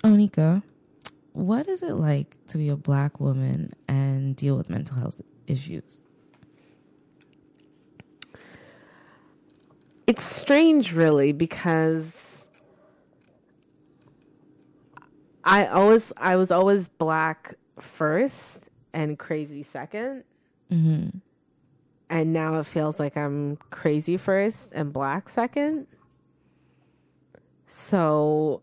Onika, what is it like to be a Black woman and deal with mental health issues? It's strange, really, because I was always Black first and crazy second. Mm-hmm. And now it feels like I'm crazy first and Black second. So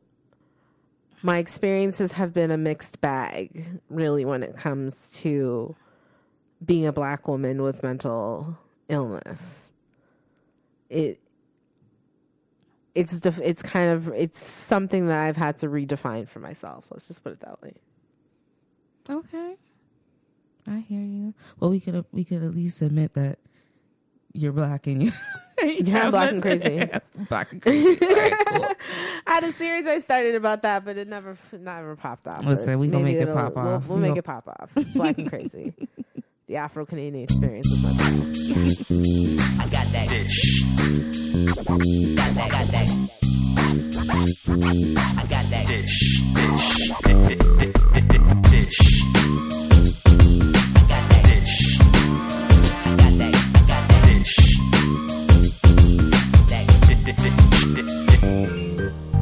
my experiences have been a mixed bag, really, when it comes to being a Black woman with mental illness. It's something that I've had to redefine for myself. Let's just put it that way. Okay, I hear you. Well, we could at least admit that you're Black and you. Yeah, Black and crazy. Black and crazy. All right, cool. I had a series I started about that, but it never popped off. Listen, we gonna make it pop off. We'll make it pop off. Black and crazy. The Afro-Canadian experience is my best. I got that dish. Got that. I got that dish. Dish. Dish. I got that dish. I got that dish.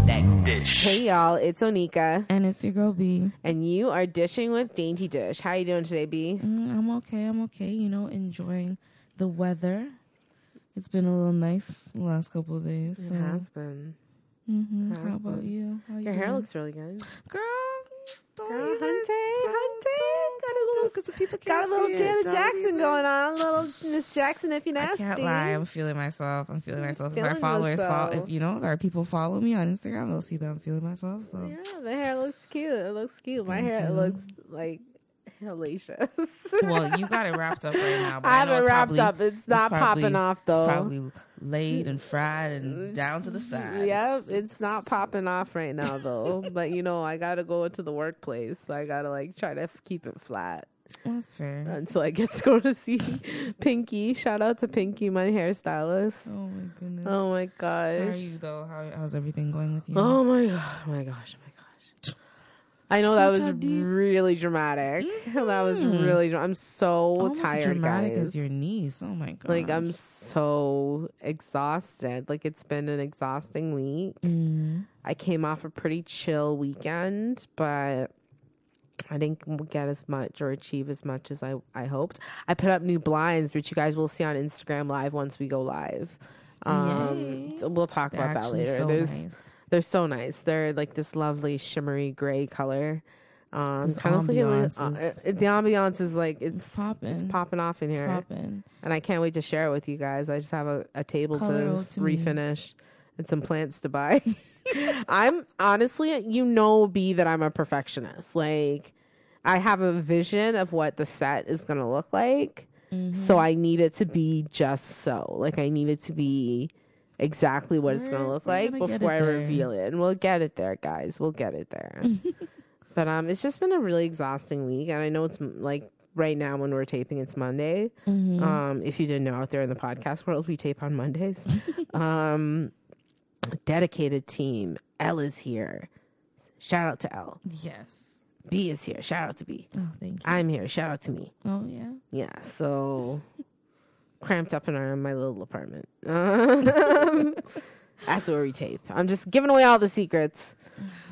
That dish. Hey y'all, it's Onika. And it's your girl B. And you are dishing with Dainty Dish. How you doing today, B? I'm okay. You know, enjoying the weather. It's been a little nice the last couple of days. It So. has been. Mm-hmm. Has How about been. you? How you Your doing? hair looks really good. Girl, don't Girl, even. hunting. Because the people Got can't a little see it. Janet Don't Jackson even. going on. A little Miss Jackson if you nasty. I can't lie. I'm feeling myself. If our Feeling followers yourself. if our people follow me on Instagram, they'll see that I'm feeling myself. So Yeah, the hair looks cute. It looks cute. My Thank hair you. looks like hellacious. well, you got it wrapped up right now. But I know haven't it's wrapped probably- up. It's not probably- popping off though. It's probably laid and fried and down to the side. Yep, it's not popping off right now though. But I gotta go into the workplace, so I gotta try to keep it flat That's fair. until I get to go to see Pinky. Shout out to Pinky, my hairstylist. Oh my goodness. Oh my How are gosh. you though? How's everything going with you? Oh my god. Oh my gosh. I know that Such was a deep- really dramatic. That was really. I'm so Almost tired, dramatic guys. as your niece. Oh my god. I'm so exhausted. It's been an exhausting week. I came off a pretty chill weekend, but I didn't get as much or achieve as much as I hoped. I put up new blinds, which you guys will see on Instagram Live once we go live. Yay. So we'll talk They're about that actually later. so There's nice. They're so nice. They're like this lovely shimmery gray color. This Kind of ambiance the ambiance is like it's popping. It's popping off in It's here, popping. and I can't wait to share it with you guys. I just have a table Color to out to me. refinish and some plants to buy. I'm honestly, B, that I'm a perfectionist. I have a vision of what the set is gonna look like, so I need it to be just so. I need it to be exactly what it's gonna look like before I reveal it, and we'll get it there, guys. We'll get it there. But it's just been a really exhausting week, and I know it's right now when we're taping, it's Monday. If you didn't know, out there in the podcast world, we tape on Mondays. Dedicated team. Elle is here. Shout out to Elle. Yes. B is here. Shout out to B. Oh, thank you. I'm here. Shout out to me. Oh yeah. Yeah. So cramped up in my little apartment. That's where we tape. I'm just giving away all the secrets.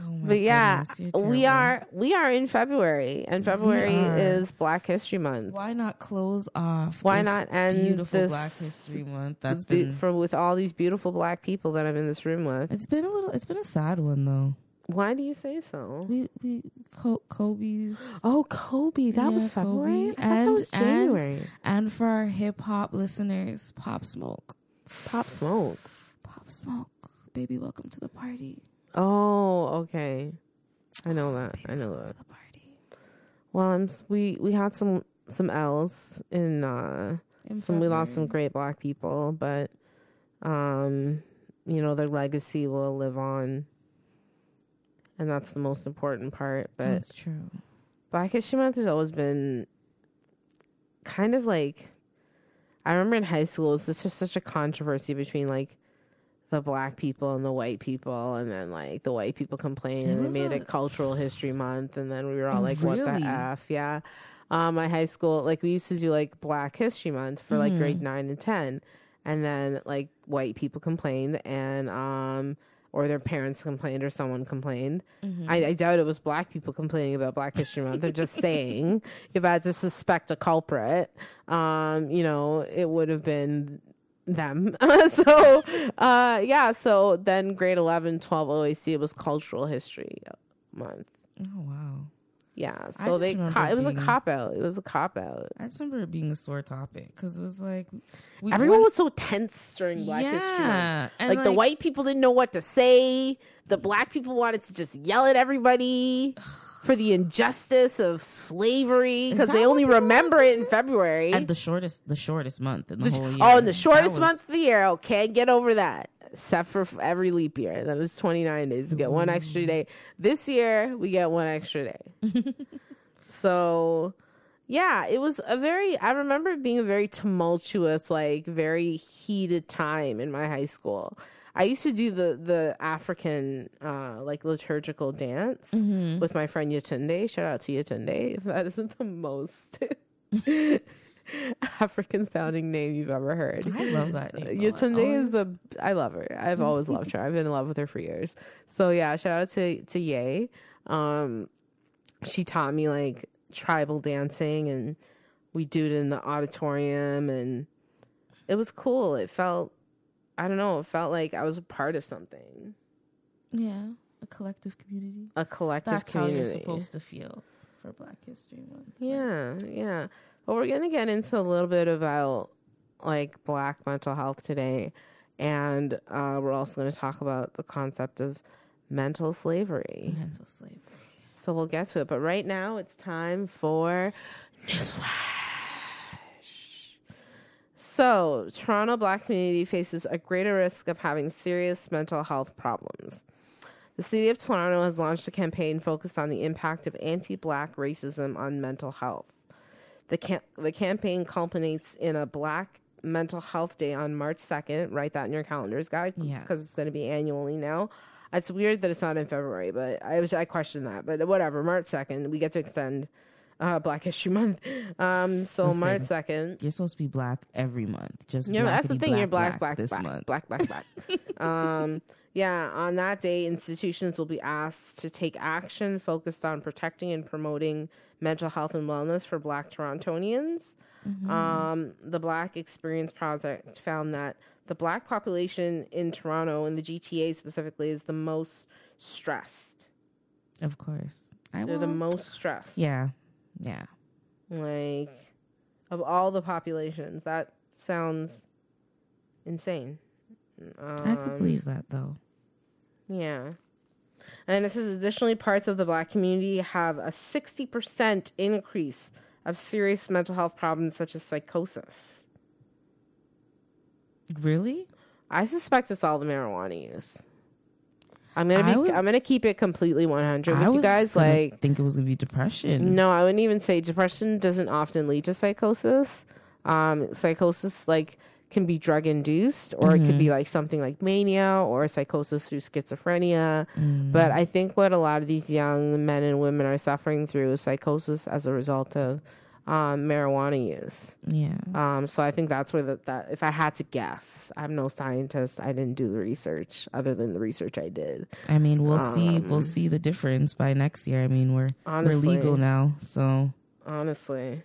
Oh my But yeah, goodness, you're we terrible. are in February, and February is Black History Month. Why not close off? Why this not end beautiful this Black History Month? That's been. with all these beautiful Black people that I'm in this room with. It's been a sad one though. Why do you say so? Kobe's. Oh, Kobe, that was February. Kobe. I thought that was January. And for our hip hop listeners, Pop Smoke. Pop Smoke. Pop Smoke. Baby, welcome to the party. Oh, okay. I know that. Baby, I know welcome that. to the party. Well, we had some L's in we lost some great Black people, but their legacy will live on, and that's the most important part. But That's true. Black History Month has always been kind of I remember in high school, it was just such a controversy between the the black people and the white people, and then like the white people complained and they made it Cultural History Month, and then we were all like, what the F? Yeah. My high school, like we used to do like Black History Month for like grade 9 and 10, and then like white people complained, and or their parents complained or someone complained. I doubt it was black people complaining about Black History Month. They're just saying if I had to suspect a culprit, you know, it would have been them. So so then grade 11, 12 OAC, it was Cultural History Month. Oh, wow. Yeah, so it was a cop out. It was a cop out. I just remember it being a sore topic because it was like everyone was so tense during Black History Month. Like the white people didn't know what to say. The black people wanted to just yell at everybody for the injustice of slavery because they only remember it in February. And the shortest month in the whole year. Oh, and the shortest month of the year. Oh, can't get over that. Except for every leap year. That was 29 days. We get one extra day. This year, we get one extra day. So, yeah, it was I remember it being a very tumultuous, like, very heated time in my high school. I used to do the African, like, liturgical dance with my friend Yatunde. Shout out to Yatunde, if that isn't the most African sounding name you've ever heard. I love that name. Yatunde I love her. I've always loved her. I've been in love with her for years. So yeah, shout out to Ye. She taught me like tribal dancing, and we do it in the auditorium, and it was cool. It felt, I don't know, it felt like I was a part of something. Yeah, a collective community. That's community. How you're supposed to feel for Black History Month. Yeah. Well, we're going to get into a little bit about like Black mental health today. And we're also going to talk about the concept of mental slavery. So we'll get to it. But right now it's time for Newsflash. So Toronto Black community faces a greater risk of having serious mental health problems. The city of Toronto has launched a campaign focused on the impact of anti-Black racism on mental health. The campaign culminates in a Black Mental Health Day on March 2nd. Write that in your calendars, guys, because it's going to be annually now. It's weird that it's not in February, but I question that. But whatever, March 2nd, we get to extend Black History Month. So listen, March 2nd. You're supposed to be Black every month. Just that's the thing. You're Black this month. Black. Yeah, on that day, institutions will be asked to take action focused on protecting and promoting mental health and wellness for Black Torontonians. The Black Experience Project found that the Black population in Toronto, and the GTA specifically, is the most stressed. Of course. They're the most stressed. Yeah. Like, of all the populations, that sounds insane. I could believe that, though. Yeah. And it says additionally, parts of the Black community have a 60% increase of serious mental health problems such as psychosis. Really? I suspect it's all the marijuana use. I'm gonna keep it completely 100 with you guys. Like, think it was gonna be depression. No, I wouldn't even say depression doesn't often lead to psychosis. Psychosis can be drug induced, or it could be like something like mania or psychosis through schizophrenia. But I think what a lot of these young men and women are suffering through is psychosis as a result of marijuana use. Yeah. So I think that's where that if I had to guess, I'm no scientist. I didn't do the research other than the research I did. I mean, we'll see the difference by next year. I mean, we're legal now, so honestly.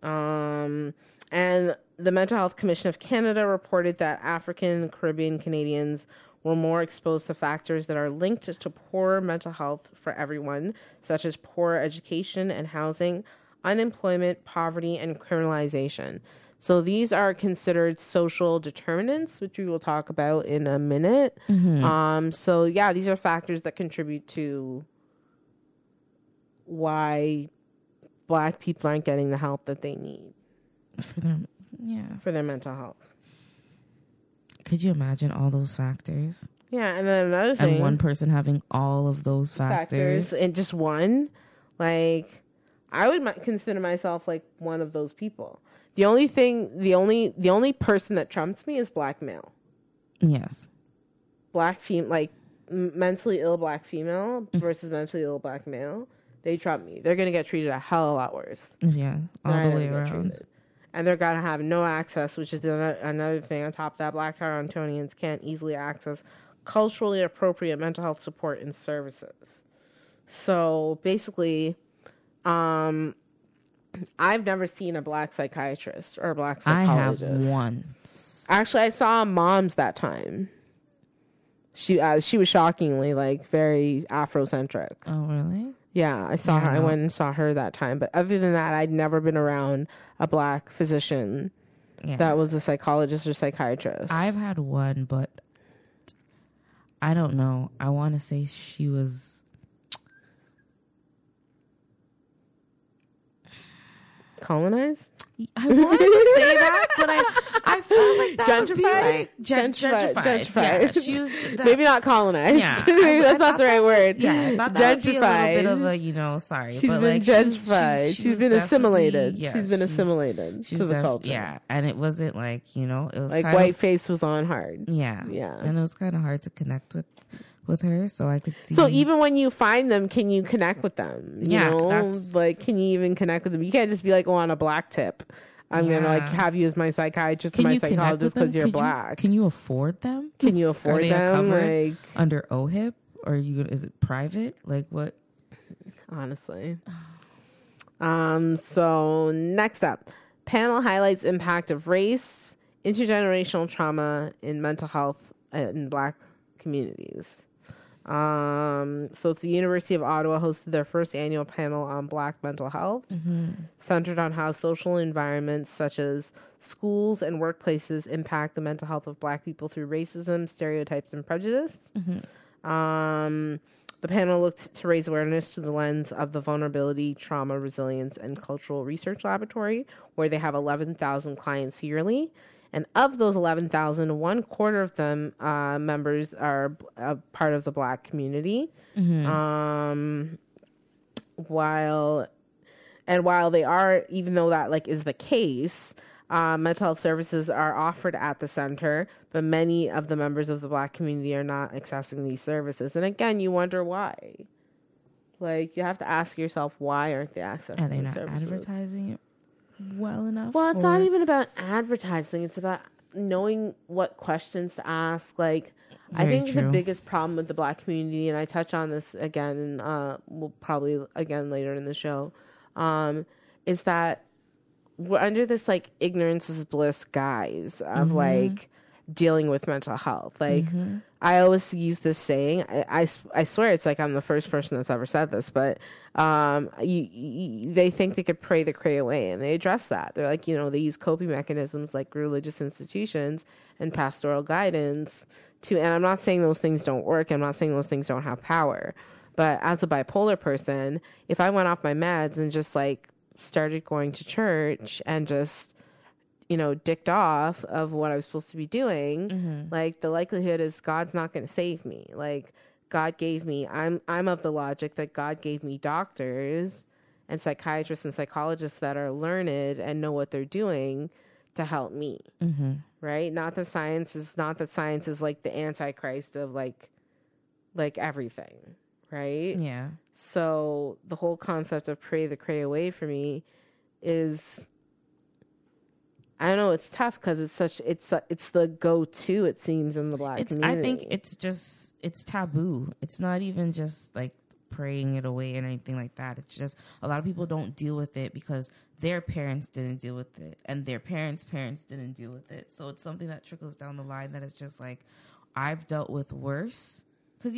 And the Mental Health Commission of Canada reported that African, Caribbean Canadians were more exposed to factors that are linked to poor mental health for everyone, such as poor education and housing, unemployment, poverty, and criminalization. So these are considered social determinants, which we will talk about in a minute. So yeah, these are factors that contribute to why Black people aren't getting the help that they need for their mental health. Could you imagine all those factors? Yeah, and then another thing, and one person having all of those factors and just one, like, I would consider myself like one of those people. The only person that trumps me is Black male. Yes. Mentally ill black female versus mentally ill black male, they trump me. They're going to get treated a hell of a lot worse. Yeah. All the way around. And they're going to have no access, which is another thing on top of that. Black Torontonians can't easily access culturally appropriate mental health support and services. So basically, I've never seen a black psychiatrist or a black psychologist. I have once. Actually, I saw Moms that time. She was shockingly very Afrocentric. Oh, really? Yeah, I saw her. No. I went and saw her that time. But other than that, I'd never been around a black physician that was a psychologist or psychiatrist. I've had one, but I don't know. I want to say she was colonized. I wanted to say that, but I felt like that would be like gentrified. Yeah, she was maybe not colonized. Yeah, maybe that's not the right word. Yeah, I thought that would be a little bit of a sorry, she's but been gentrified. She's been assimilated. Yeah, she's been assimilated to the culture. Yeah, and it wasn't it was like whiteface was on hard. Yeah, and it was kind of hard to connect with her, so I could see. So even when you find them, can you connect with them? You know? Can you even connect with them? You can't just be on a black tip. I'm gonna have you as my psychiatrist or my psychologist because you're black. Can you afford them? Can you afford them? Covered under OHIP, or is it private? What? Honestly. So next up, panel highlights impact of race, intergenerational trauma in mental health in black communities. So the University of Ottawa hosted their first annual panel on black mental health, centered on how social environments such as schools and workplaces impact the mental health of black people through racism, stereotypes, and prejudice. The panel looked to raise awareness through the lens of the Vulnerability, Trauma, Resilience, and Cultural Research Laboratory, where they have 11,000 clients yearly. And of those 11,000, 1/4 of them members are a part of the black community. While they are, even though that is the case, mental health services are offered at the center, but many of the members of the black community are not accessing these services. And again, you wonder why. You have to ask yourself, why aren't they accessing? Are they not advertising it well enough? Well, it's not even about advertising. It's about knowing what questions to ask. I think the biggest problem with the black community, and I touch on this again, we'll probably again later in the show, is that we're under this ignorance is bliss guise of dealing with mental health. I always use this saying. I swear it's I'm the first person that's ever said this, but they think they could pray the cray away, and they address that. They're they use coping mechanisms like religious institutions and pastoral guidance and I'm not saying those things don't work. I'm not saying those things don't have power, but as a bipolar person, if I went off my meds and just started going to church and just dicked off of what I was supposed to be doing, the likelihood is God's not going to save me. God gave me, I'm of the logic that God gave me doctors and psychiatrists and psychologists that are learned and know what they're doing to help me. Right? Not that science is the antichrist of everything. Right? Yeah. So the whole concept of pray the cray away for me is, I don't know, it's tough because it's the go-to, it seems, in the black community. I think it's taboo. It's not even just praying it away and anything like that. It's just a lot of people don't deal with it because their parents didn't deal with it and their parents' parents didn't deal with it. So it's something that trickles down the line that is just I've dealt with worse. Because,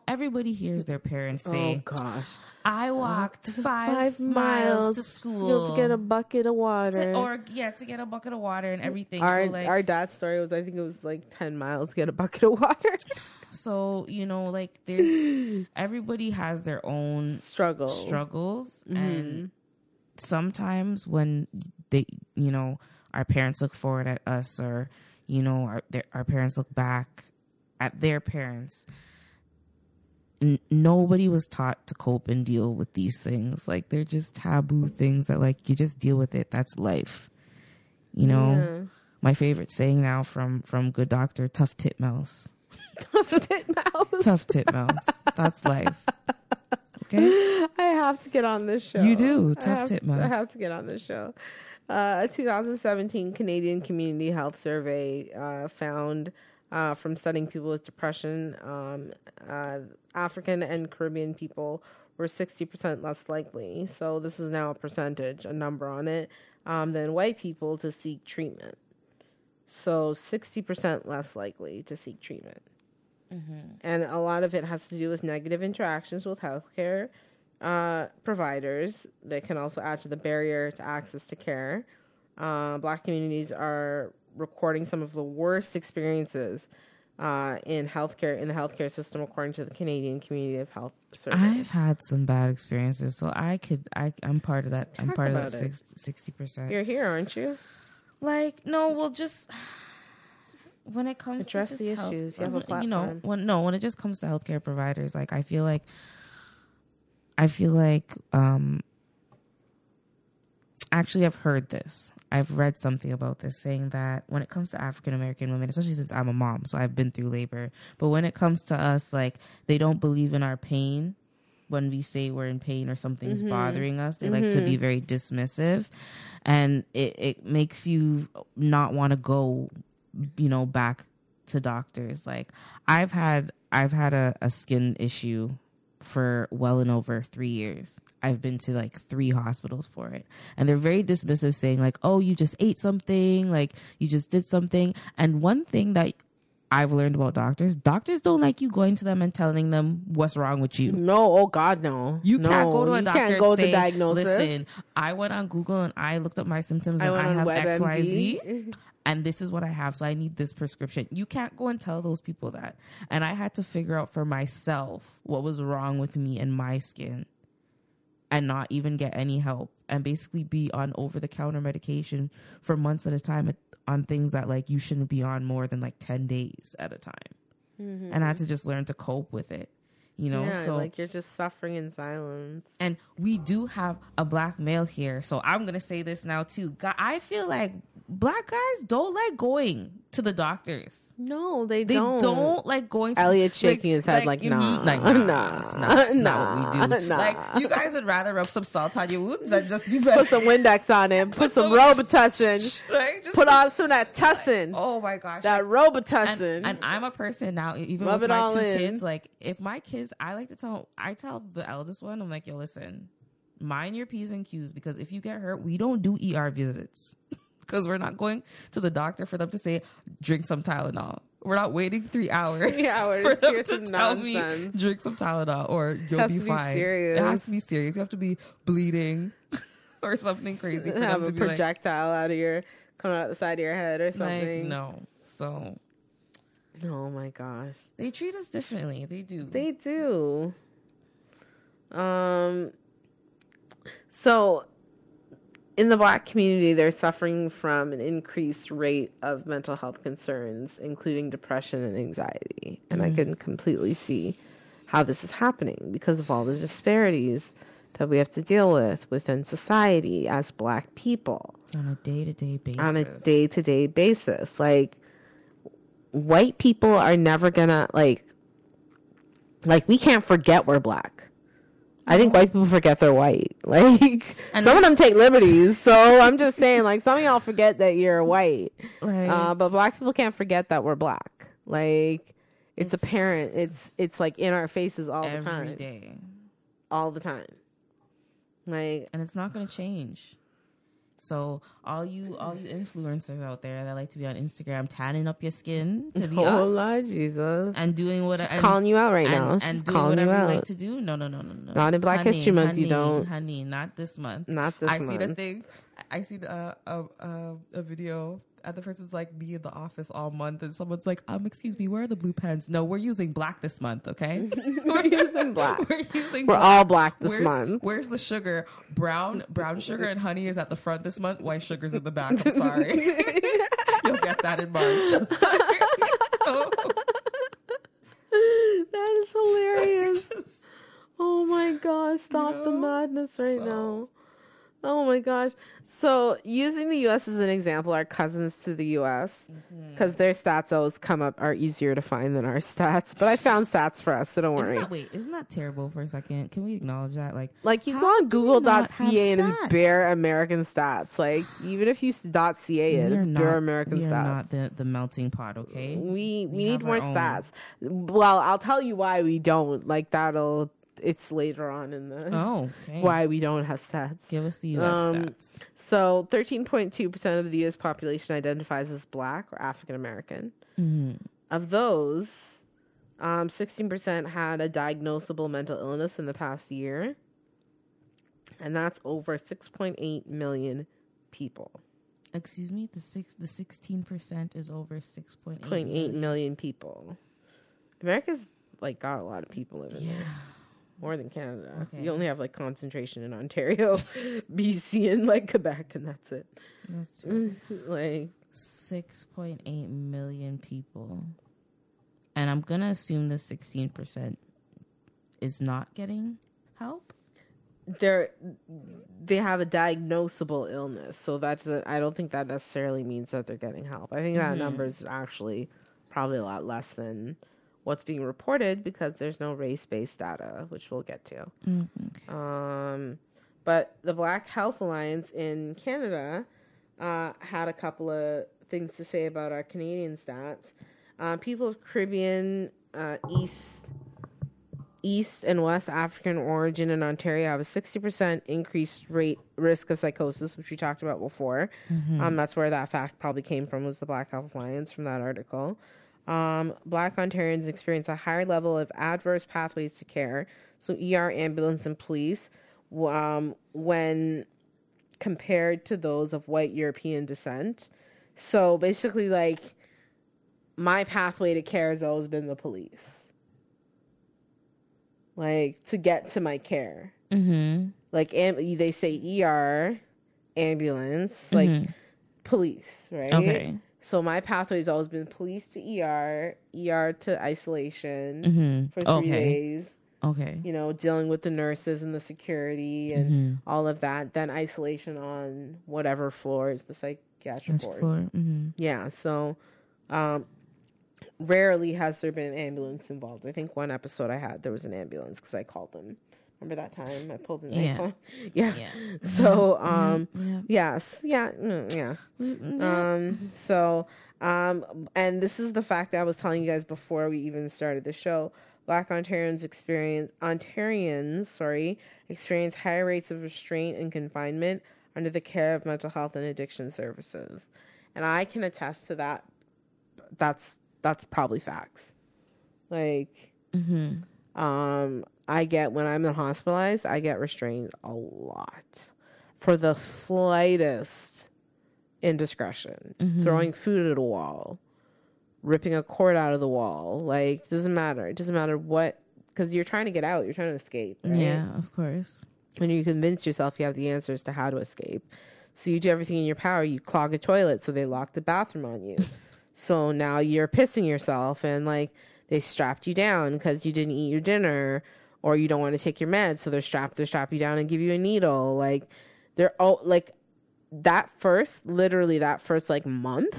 everybody hears their parents say, "Oh, gosh. I walked 5 miles to school to get a bucket of water." To get a bucket of water and everything. Our dad's story was, I think it was 10 miles to get a bucket of water. So, there's, everybody has their own struggles. And sometimes when they, our parents look forward at us or, our parents look back at their parents, nobody was taught to cope and deal with these things. They're just taboo things that you just deal with it. That's life, My favorite saying now from Good Doctor, tough tit mouse. Tough tit mouse. Tough tit mouse. That's life. Okay? I have to get on this show. You do. Tough tit mouse. I have to get on this show. A 2017 Canadian Community Health Survey found from studying people with depression, African and Caribbean people were 60% less likely. So this is now a percentage, a number on it, than white people to seek treatment. So 60% less likely to seek treatment. Mm-hmm. And a lot of it has to do with negative interactions with healthcare providers that can also add to the barrier to access to care. Black communities are recording some of the worst experiences in the healthcare system, according to the Canadian Community of Health Survey. I've had some bad experiences, so I'm part of that. I'm part of that 60%. You're here, aren't you? Like, no, we'll just when it comes address to the health, issues. You have a platform. When it just comes to healthcare providers, like I feel like actually I've heard this. I've read something about this saying that when it comes to African American women, especially since I'm a mom, so I've been through labor, but when it comes to us, like they don't believe in our pain. When we say we're in pain or something's bothering us, they like to be very dismissive, and it makes you not want to go, back to doctors. Like I've had a skin issue for well and over 3 years. I've been to like 3 hospitals for it, and they're very dismissive, saying like, "Oh, you just ate something, like you just did something." And one thing that I've learned about doctors don't like you going to them and telling them what's wrong with you. No, oh God, no. You can't go to a doctor and say, diagnosis. "Listen, I went on Google and I looked up my symptoms and I have X, Y, Z, and this is what I have, so I need this prescription." You can't go and tell those people that. And I had to figure out for myself what was wrong with me and my skin and not even get any help and basically be on over-the-counter medication for months at a time on things that like you shouldn't be on more than like 10 days at a time. Mm-hmm. And I had to just learn to cope with it, Yeah, so like you're just suffering in silence. And we do have a black male here, so I'm gonna say this now too. I feel like black guys don't like going to the doctors. No, they don't. They don't like going to Elliot's shaking his head like, nah. It's not what we do. Nah. Like, you guys would rather rub some salt on your wounds than just be better. Put some Windex on it. Put some Robitussin. Like, put on some of that Tussin. Oh my gosh. That Robitussin. And I'm a person now, even Rub with my 2 in. kids, like, if my kids, I tell the eldest one, I'm like, yo, listen, mind your P's and Q's, because if you get hurt, we don't do ER visits. Because we're not going to the doctor for them to say, drink some Tylenol. We're not waiting 3 hours for them to tell me, drink some Tylenol or you'll be fine. It has to be serious. You have to be bleeding or something crazy for them to be like, have a projectile coming out the side of your head or something. Like, no. So. Oh my gosh. They treat us differently. They do. They do. So in the black community, they're suffering from an increased rate of mental health concerns, including depression and anxiety. And I can completely see how this is happening because of all the disparities that we have to deal with within society as black people. On a day-to-day basis. Like, white people are never gonna, like we can't forget we're black. I think white people forget they're white. Like, and some of them take liberties. So I'm just saying, like, some of y'all forget that you're white. Like, but black people can't forget that we're black. Like, it's apparent. It's like in our faces all the time. Every day. All the time. Like, and it's not going to change. So all you influencers out there that like to be on Instagram tanning up your skin to be us, Lord Jesus, and doing what I'm calling you out right now, and doing whatever you like to do. No. Not in Black History Month, you don't, honey. Not this month. Not this month. I see the thing. I see a video. And the person's like, me in the office all month, and someone's like, excuse me, where are the blue pens? No, we're using black this month, okay? We're using black. We're all black this month. Where's the sugar? Brown sugar and honey is at the front this month. White sugar's in the back. I'm sorry. You'll get that in March. I'm sorry. So, that is hilarious. Oh my gosh, stop the madness right now. Oh my gosh. So using the U.S. as an example, our cousins to the U.S., because their stats always come up are easier to find than our stats. But I found stats for us, so don't worry. Isn't that terrible for a second? Can we acknowledge that? Like you how go on do we not have Google.ca and it's stats? bare American stats. Like even if you .ca it, it's bare American we are stats. not the melting pot, okay? We have need more our own. stats. Well, I'll tell you why we don't. Like it's later on in the why we don't have stats. Give us the U.S. stats. So 13.2% of the U.S. population identifies as Black or African American. Mm-hmm. Of those, 16% had a diagnosable mental illness in the past year. And that's over 6.8 million people. Excuse me, the 16% is over 6.8 million people. America's got a lot of people living there. More than Canada. Okay. You only have concentration in Ontario, BC, and Quebec, and that's it. That's true. 6.8 million people. And I'm going to assume the 16% is not getting help. They have a diagnosable illness, so I don't think that necessarily means that they're getting help. I think that number is actually probably a lot less than what's being reported because there's no race-based data, which we'll get to. Okay. But the Black Health Alliance in Canada had a couple of things to say about our Canadian stats. People of Caribbean, East and West African origin in Ontario have a 60% increased risk of psychosis, which we talked about before. That's where that fact probably came from, was the Black Health Alliance from that article. Black Ontarians experience a higher level of adverse pathways to care, so ER, ambulance, and police, when compared to those of white European descent. So basically, my pathway to care has always been the police. To get to my care. Mm-hmm. They say ER, ambulance, police, right? Okay. So my pathway has always been police to ER to isolation for 3 days. Okay. Dealing with the nurses and the security and all of that. Then isolation on whatever floor is the psychiatric ward. Mm-hmm. Yeah. So, rarely has there been an ambulance involved. I think one episode I had, there was an ambulance because I called them. Remember that time I pulled an iPhone? Yeah. So, and this is the fact that I was telling you guys before we even started the show. Black Ontarians experience higher rates of restraint and confinement under the care of mental health and addiction services. And I can attest to that. That's probably facts. I get, when I'm hospitalized, I get restrained a lot for the slightest indiscretion. Throwing food at a wall, ripping a cord out of the wall. Doesn't matter. It doesn't matter what, because you're trying to get out. You're trying to escape. Right? Yeah, of course. And you convince yourself you have the answers to how to escape. So you do everything in your power. You clog a toilet, so they lock the bathroom on you. So now you're pissing yourself, and they strapped you down because you didn't eat your dinner, or you don't want to take your meds, so they strap you down and give you a needle. They're all that first month,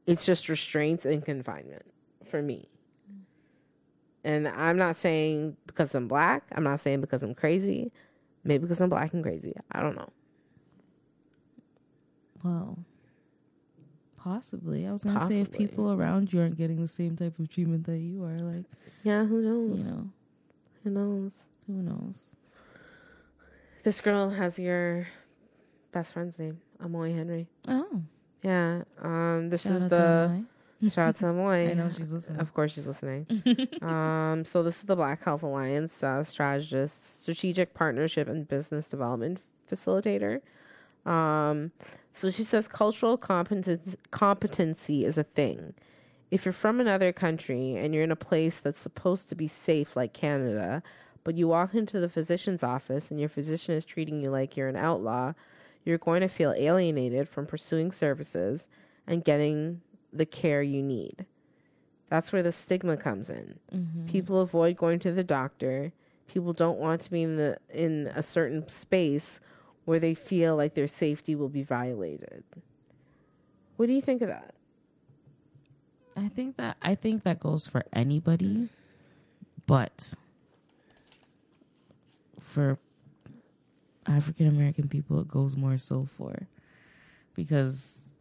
it's just restraints and confinement for me. And I'm not saying because I'm Black. I'm not saying because I'm crazy. Maybe because I'm Black and crazy. I don't know. Well, possibly. I was going to say, if people around you aren't getting the same type of treatment that you are, yeah, who knows? Who knows? This girl has your best friend's name, Amoy Henry. Oh. Yeah. Shout out to Amoy. I know she's listening. Of course she's listening. So this is the Black Health Alliance strategic partnership and business development facilitator. So she says cultural competency is a thing. If you're from another country and you're in a place that's supposed to be safe like Canada, but you walk into the physician's office and your physician is treating you like you're an outlaw, you're going to feel alienated from pursuing services and getting the care you need. That's where the stigma comes in. People avoid going to the doctor. People don't want to be in a certain space where they feel like their safety will be violated. What do you think of that? I think that goes for anybody, but for African American people, it goes more so for, because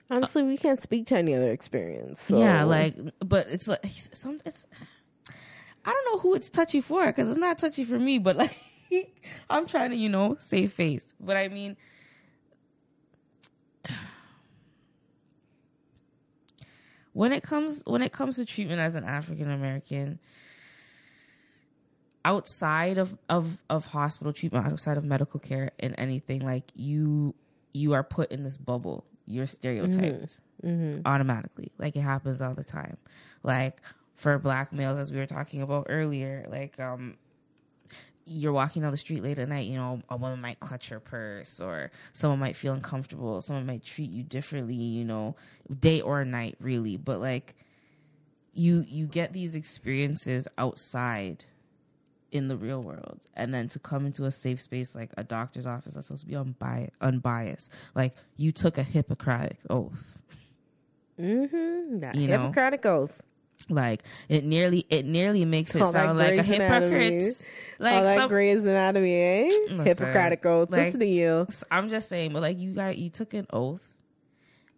Honestly, we can't speak to any other experience. So. yeah, like, but it's like it's. I don't know who it's touchy for, because it's not touchy for me, but like I'm trying to save face. But I mean, when it comes to treatment as an African American, outside of hospital treatment, outside of medical care and anything, like you are put in this bubble. You're stereotyped automatically. Like, it happens all the time. Like, for Black males, as we were talking about earlier, like you're walking down the street late at night, a woman might clutch her purse, or someone might feel uncomfortable, someone might treat you differently, day or night, really. But like you get these experiences outside in the real world, and then to come into a safe space like a doctor's office that's supposed to be unbiased, like you took a Hippocratic oath. That Hippocratic oath. Like it nearly makes it sound like a hypocrite. Like all that Grey's Anatomy, eh? Listen, Hippocratic oath. Like, listen to you. I'm just saying, but like you took an oath,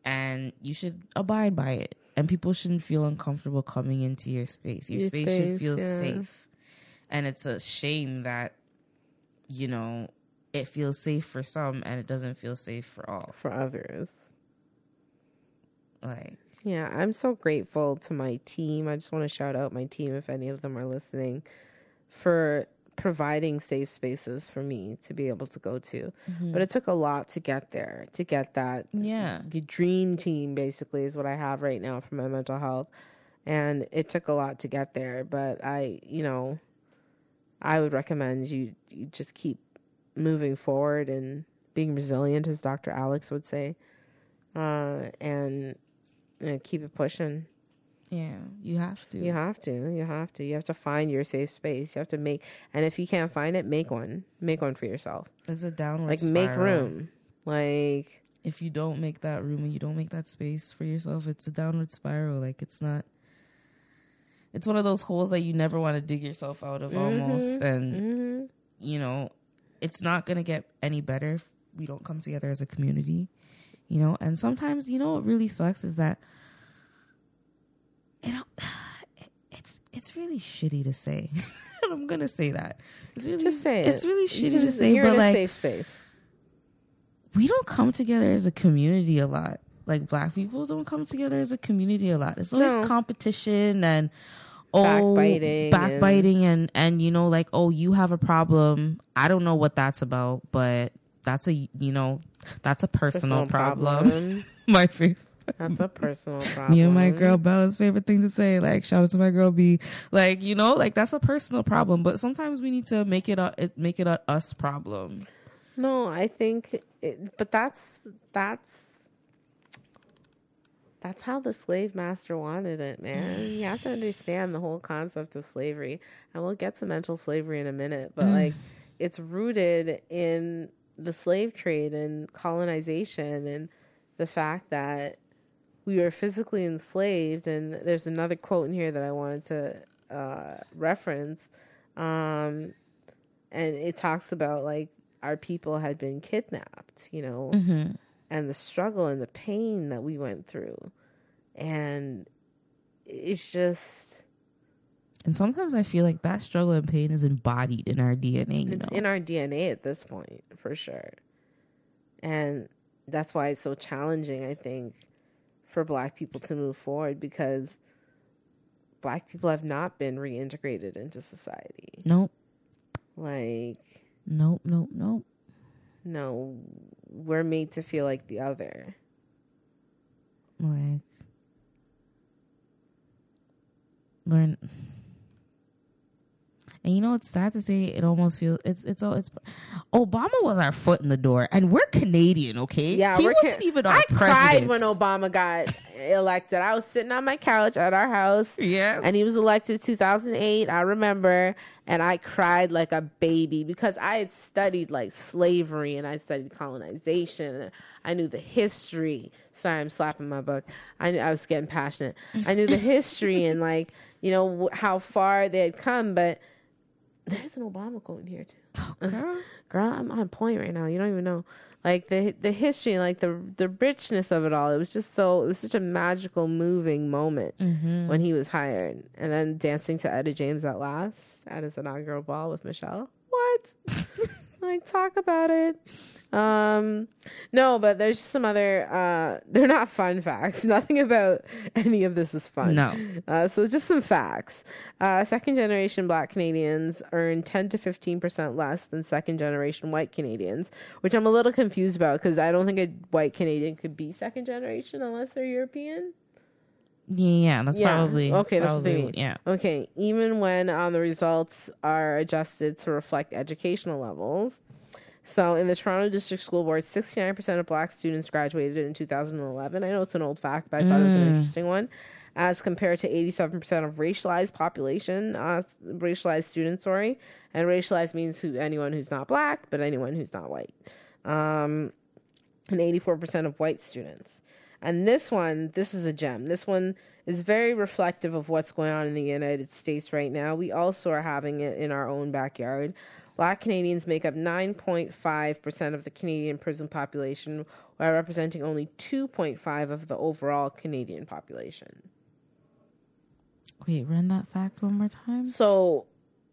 and you should abide by it. And people shouldn't feel uncomfortable coming into your space. Your space should feel safe. And it's a shame that, it feels safe for some and it doesn't feel safe for all. For others. Like, yeah, I'm so grateful to my team. I just want to shout out my team, if any of them are listening, for providing safe spaces for me to be able to go to. But it took a lot to get there, to get that. Yeah. The dream team, basically, is what I have right now for my mental health. And it took a lot to get there. But I would recommend you just keep moving forward and being resilient, as Dr. Alex would say, and keep it pushing. Yeah, you have to. You have to find your safe space. You have to make, and if you can't find it, make one for yourself. It's a downward like spiral. Make room. Like, if you don't make that room and you don't make that space for yourself, it's a downward spiral. Like, it's one of those holes that you never want to dig yourself out of, almost. And, it's not going to get any better if we don't come together as a community, And sometimes, what really sucks is that, it's really shitty to say. And I'm going to say that. It's really, just say it. It's really shitty to say, you're but in a like, safe space. We don't come together as a community a lot. Like, Black people don't come together as a community a lot. It's always competition and backbiting and like, you have a problem. I don't know what that's about, but that's a personal problem. My favorite. That's a personal problem. Me and my girl Bella's favorite thing to say. Like, shout out to my girl B. Like, like, that's a personal problem. But sometimes we need to make it a us problem. No, I think, but that's how the slave master wanted it, man. You have to understand the whole concept of slavery, and we'll get to mental slavery in a minute. But like, it's rooted in the slave trade and colonization, and the fact that we were physically enslaved. And there's another quote in here that I wanted to reference, and it talks about like our people had been kidnapped, and the struggle and the pain that we went through. And it's just... And sometimes I feel like that struggle and pain is embodied in our DNA, It's in our DNA at this point, for sure. And that's why it's so challenging, I think, for Black people to move forward, because Black people have not been reintegrated into society. Nope. Like... Nope. No, we're made to feel like the other. Like, And you know, it's sad to say. It almost feels it's Obama was our foot in the door, and we're Canadian, okay? Yeah, he wasn't even our president. I cried when Obama got elected. I was sitting on my couch at our house. Yes, and he was elected 2008. I remember, and I cried like a baby because I had studied like slavery and I studied colonization. And I knew the history. Sorry, I'm slapping my book. I was getting passionate. I knew the history and like, you know, how far they had come, but there's an Obama quote in here too. Girl, I'm on point right now. You don't even know. Like the history, like the richness of it all. It was such a magical, moving moment when he was hired. And then dancing to Etta James at last at his inaugural ball with Michelle. What? Like, talk about it. No, but there's some other, they're not fun facts. Nothing about any of this is fun. No. So just some facts. Second generation Black Canadians earn 10 to 15% less than second generation white Canadians, which I'm a little confused about because I don't think a white Canadian could be second generation unless they're European. Yeah, that's probably okay. That's probably, what they mean. Yeah. Okay. Even when the results are adjusted to reflect educational levels. So in the Toronto District School Board, 69% of Black students graduated in 2011. I know it's an old fact, but I thought it was an interesting one. As compared to 87% of racialized students, and racialized means anyone who's not Black, but anyone who's not white, and 84% of white students. And this is a gem. This one is very reflective of what's going on in the United States right now. We also are having it in our own backyard. Black Canadians make up 9.5% of the Canadian prison population, while representing only 2.5% of the overall Canadian population. Wait, run that fact one more time. So,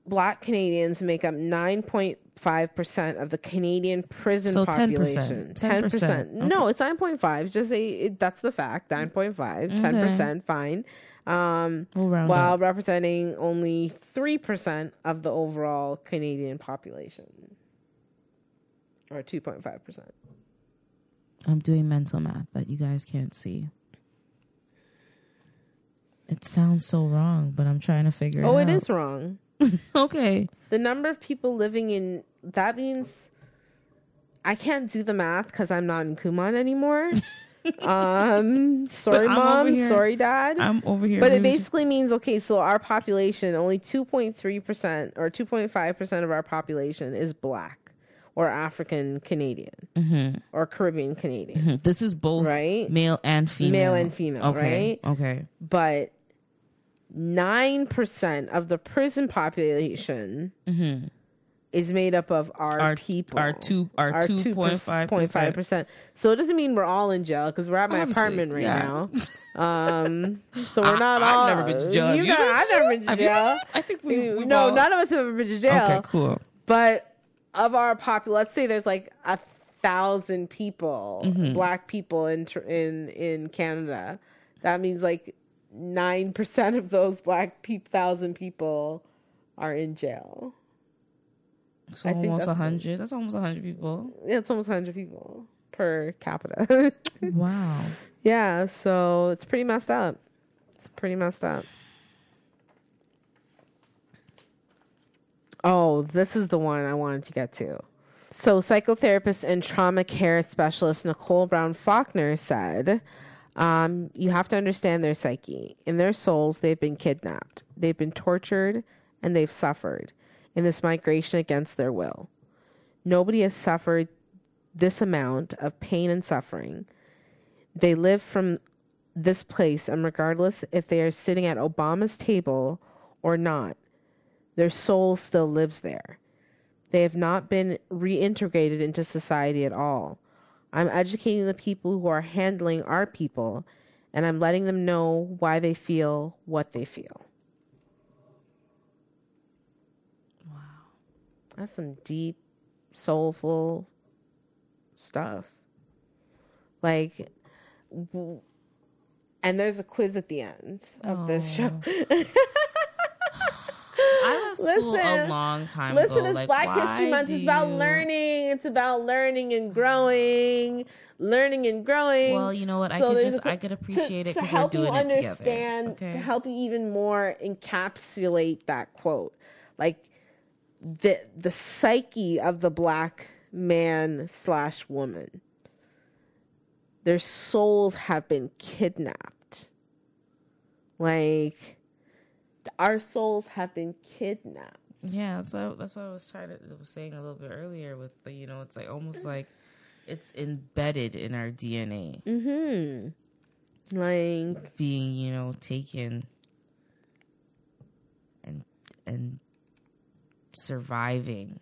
Black Canadians make up 9.5% of the Canadian prison population. 10%. Okay. No, it's 9.5. Just say that's the fact. 9.5. 10%. Fine. While representing only 3% of the overall Canadian population, or 2.5%. I'm doing mental math that you guys can't see. It sounds so wrong, but I'm trying to figure it out. Oh, it is wrong. Okay. The number of people living in, that means I can't do the math because I'm not in Kumon anymore. Sorry, Mom. Sorry, Dad. I'm over here. But it basically means, okay, so our population, only 2.3% or 2.5% of our population is Black or African Canadian or Caribbean Canadian. This is both right? Male and female. Male and female, okay. right? Okay. But 9% of the prison population is made up of our people. Our 2.5%. So it doesn't mean we're all in jail because we're at my apartment right now. So we're not all. I've never been to jail. I've never been to jail. I think we no, none of us have ever been to jail. Okay, cool. But of our population, let's say there's like 1,000 people, Black people in Canada. That means like 9% of those 1,000 people are in jail. So almost 100. That's almost 100 people. Yeah, it's almost 100 people per capita. Wow. Yeah, so it's pretty messed up. Oh, this is the one I wanted to get to. So psychotherapist and trauma care specialist Nicole Brown Faulkner said, you have to understand their psyche. In their souls, they've been kidnapped. They've been tortured, and they've suffered in this migration against their will. Nobody has suffered this amount of pain and suffering. They live from this place, and regardless if they are sitting at Obama's table or not, their soul still lives there. They have not been reintegrated into society at all. I'm educating the people who are handling our people, and I'm letting them know why they feel what they feel. Wow. That's some deep, soulful stuff. Like, and there's a quiz at the end of this show. I left school a long time ago. Listen, it's Black History Month. It's about learning. It's about learning and growing. Well, you know what? I could appreciate it because we're doing it together. To help you even more encapsulate that quote. Like, the psyche of the black man / woman. Their souls have been kidnapped. Like, our souls have been kidnapped. Yeah, so that's what I was saying a little bit earlier with the, you know, it's like almost like it's embedded in our DNA. Mm-hmm. Like being, you know, taken and surviving.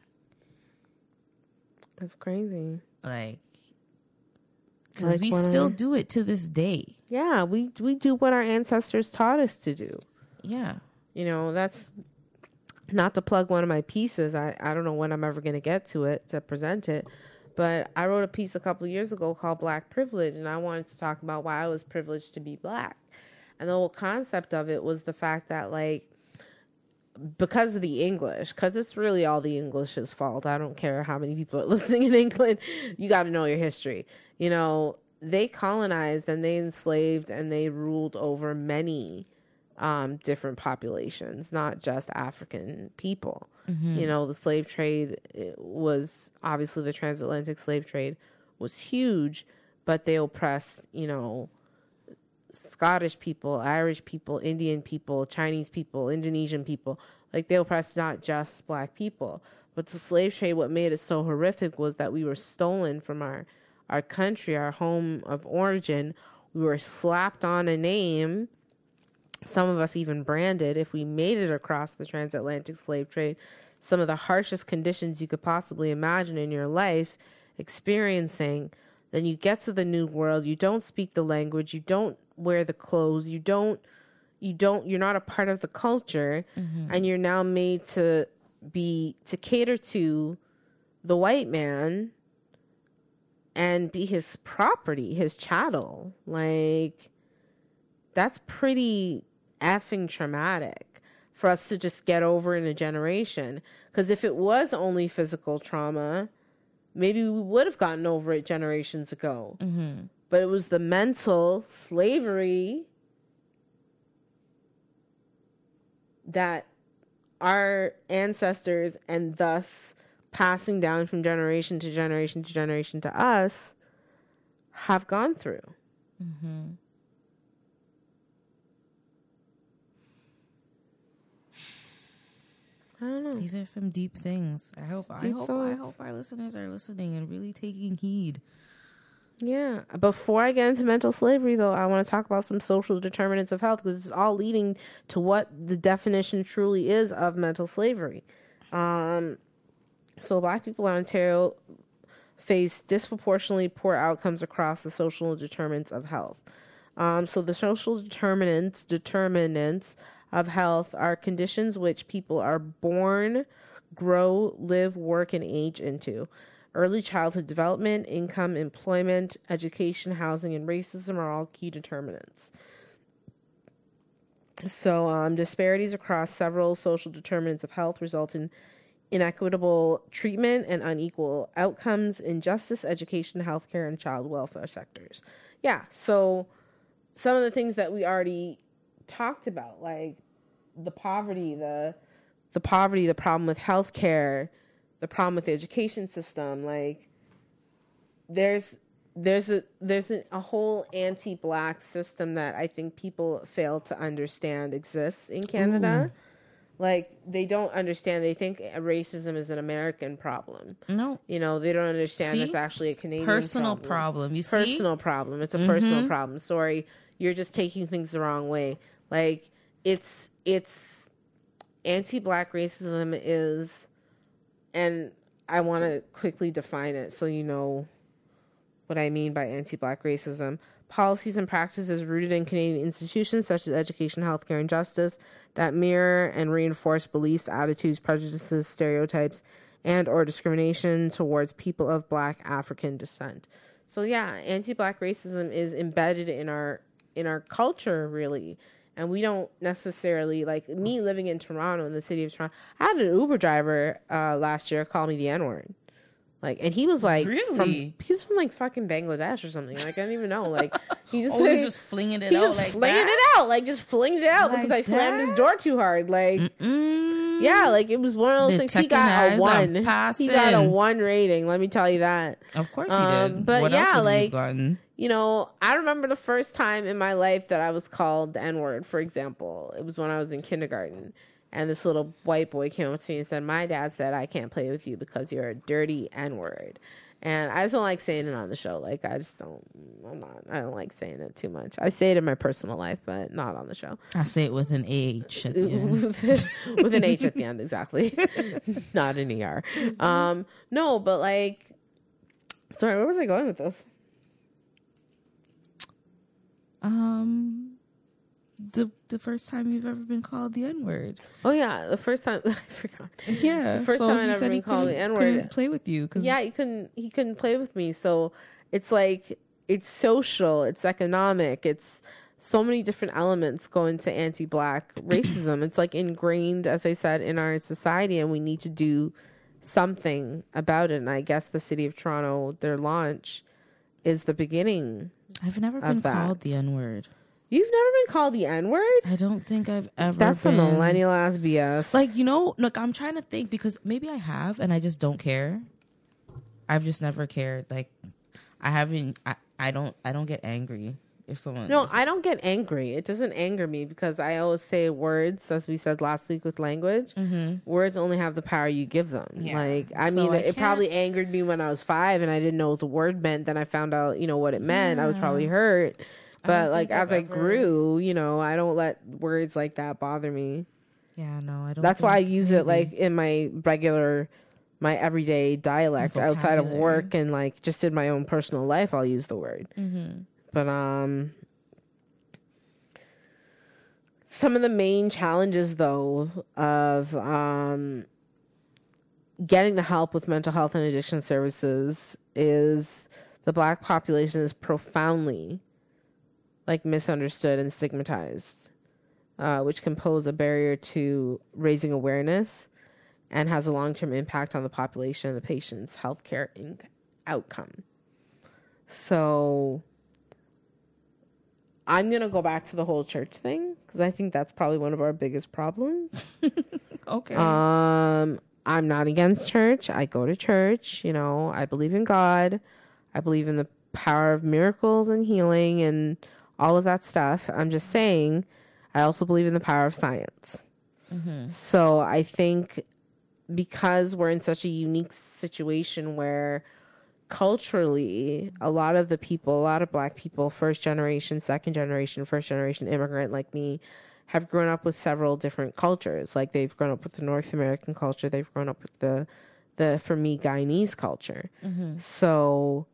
That's crazy. Like, because we still do it to this day. Yeah, we do what our ancestors taught us to do. Yeah. You know, that's not to plug one of my pieces. I don't know when I'm ever going to get to it to present it. But I wrote a piece a couple of years ago called Black Privilege, and I wanted to talk about why I was privileged to be black. And the whole concept of it was the fact that, like, because of the English, because it's really all the English's fault. I don't care how many people are listening in England. You got to know your history. You know, they colonized and they enslaved and they ruled over many different populations, not just African people. Mm-hmm. You know, the slave trade was, obviously the transatlantic slave trade was huge, but they oppressed, you know, Scottish people, Irish people, Indian people, Chinese people, Indonesian people. Like, they oppressed not just black people. But the slave trade, what made it so horrific was that we were stolen from our country, our home of origin. We were slapped on a name. Some of us even branded. If we made it across the transatlantic slave trade, some of the harshest conditions you could possibly imagine in your life experiencing. Then you get to the New World. You don't speak the language. You don't wear the clothes. You're not a part of the culture. Mm-hmm. And you're now made to cater to the white man and be his property, his chattel. Like, that's pretty effing traumatic for us to just get over in a generation. Because if it was only physical trauma, maybe we would have gotten over it generations ago. Mm-hmm. But it was the mental slavery that our ancestors, and thus passing down from generation to generation to generation to us, have gone through. Mm-hmm. I don't know. These are some deep things. I hope our listeners are listening and really taking heed. Yeah. Before I get into mental slavery, though, I want to talk about some social determinants of health, because it's all leading to what the definition truly is of mental slavery. So black people in Ontario face disproportionately poor outcomes across the social determinants of health. So the social determinants of health are conditions which people are born, grow, live, work, and age into. Early childhood development, income, employment, education, housing, and racism are all key determinants. So disparities across several social determinants of health result in inequitable treatment and unequal outcomes in justice, education, healthcare, and child welfare sectors. Yeah, so some of the things that we already talked about, like the poverty, the problem with healthcare, the problem with the education system. Like, there's a whole anti-black system that I think people fail to understand exists in Canada. Ooh. Like, they don't understand. They think racism is an American problem. No. You know, they don't understand it's actually a Canadian personal problem. You see? Personal problem. It's a personal problem. Sorry, you're just taking things the wrong way. Like, it's anti-black racism is, and I want to quickly define it so you know what I mean by anti-black racism. Policies and practices rooted in Canadian institutions such as education, healthcare, and justice that mirror and reinforce beliefs, attitudes, prejudices, stereotypes, and or discrimination towards people of black African descent. So yeah, anti-black racism is embedded in our culture, really. And we don't necessarily, like, me living in Toronto, in the city of Toronto, I had an Uber driver last year call me the N-word. Like, and he was like, really? He's from like fucking Bangladesh or something. Like, I don't even know. Like, he just, he's just flinging it out like that. Like, just flinging it out like because I slammed his door too hard. Like, Yeah, like it was one of those The things. He Tekken got a eyes, I'm 1. He passing. got a 1 rating. Let me tell you that. Of course he did. But What yeah, else would you like, have gotten? you know, I remember the first time in my life that I was called the N-word, for example. It was when I was in kindergarten. And this little white boy came up to me and said, my dad said, I can't play with you because you're a dirty N-word. And I just don't like saying it on the show. Like, I don't like saying it too much. I say it in my personal life, but not on the show. I say it with an H at the end. With an H at the end, exactly. Not an ER. No, but like, sorry, where was I going with this? The first time you've ever been called the N-word. Oh yeah, the first time I forgot. Yeah, The first time I'd ever been called the N-word. Couldn't play with you because Yeah, he couldn't play with me. So it's like it's social, it's economic, it's so many different elements go into anti-Black racism. It's like ingrained, as I said, in our society, and we need to do something about it. And I guess the City of Toronto, their launch, is the beginning. I've never been that. called the N-word. You've never been called the N-word? I don't think I've ever. That's some been. millennial ass BS. Like, you know, look, I'm trying to think because maybe I have and I just don't care. I've just never cared. Like, I haven't. I don't get angry if someone. No, I don't get angry. It doesn't anger me because I always say words, as we said last week with language. Mm-hmm. Words only have the power you give them. Yeah. Like, I So mean, I it probably angered me when I was 5 and I didn't know what the word meant. Then I found out, you know, what it meant. I was probably hurt. But like as I grew, you know, I don't let words like that bother me. Yeah, no, I don't. That's why I use it like in my everyday dialect outside of work and like just in my own personal life. I'll use the word. Mm-hmm. But some of the main challenges though of getting the help with mental health and addiction services is the Black population is profoundly like misunderstood and stigmatized, which can pose a barrier to raising awareness and has a long-term impact on the population and the patient's healthcare outcome. So I'm going to go back to the whole church thing because I think that's probably one of our biggest problems. Okay. I'm not against church. I go to church, you know, I believe in God. I believe in the power of miracles and healing and all of that stuff. I'm just saying, I also believe in the power of science. Mm-hmm. So I think because we're in such a unique situation where culturally, a lot of Black people, first generation, second generation, first generation immigrant like me, have grown up with several different cultures. Like they've grown up with the North American culture. They've grown up with the for me, Guyanese culture. Mm-hmm. So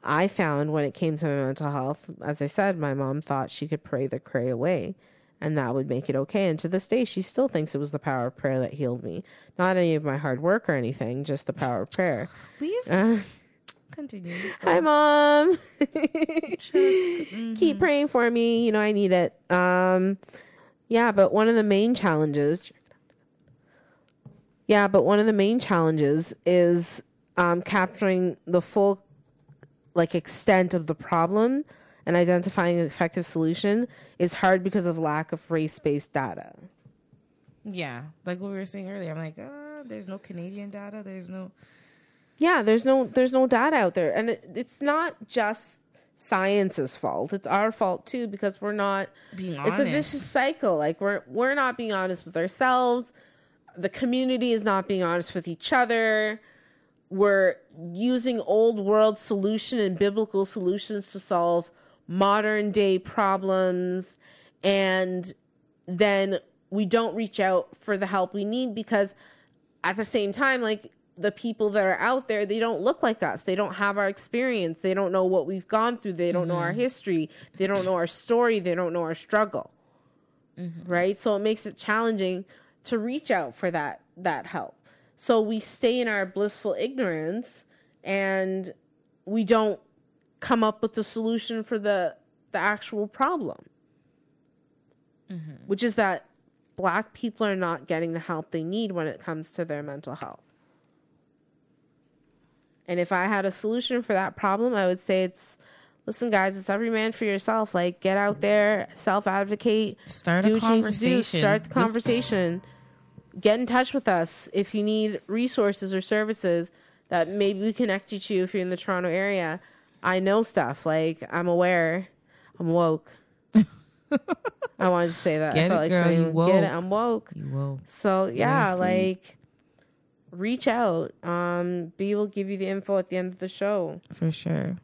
I found when it came to my mental health, as I said, my mom thought she could pray the cray away and that would make it okay. And to this day, she still thinks it was the power of prayer that healed me. Not any of my hard work or anything, just the power of prayer. Please continue. Hi, Mom. Just Keep praying for me. You know, I need it. Yeah, but one of the main challenges is capturing the full extent of the problem and identifying an effective solution is hard because of lack of race-based data. Yeah, like what we were saying earlier. I'm like, there's no Canadian data. There's no data out there, and it's not just science's fault. It's our fault too because we're not being honest. It's a vicious cycle. Like we're not being honest with ourselves. The community is not being honest with each other. We're using old world solution and biblical solutions to solve modern day problems. And then we don't reach out for the help we need because at the same time, like the people that are out there, they don't look like us. They don't have our experience. They don't know what we've gone through. They don't know our history. They don't know our story. They don't know our struggle. Mm-hmm. Right? So it makes it challenging to reach out for that help. So we stay in our blissful ignorance and we don't come up with the solution for the actual problem, which is that Black people are not getting the help they need when it comes to their mental health. And if I had a solution for that problem, I would say listen, guys, it's every man for yourself. Like, get out there, self-advocate. Start a conversation. Start the conversation. get in touch with us if you need resources or services that maybe we connect you to if you're in the Toronto area. I know stuff. Like, I'm aware. I'm woke. I wanted to say that. Get I it, felt girl. saying, You woke. Get it. I'm woke. You woke. So, yeah, nice sleep. like, reach out. B will give you the info at the end of the show. For sure.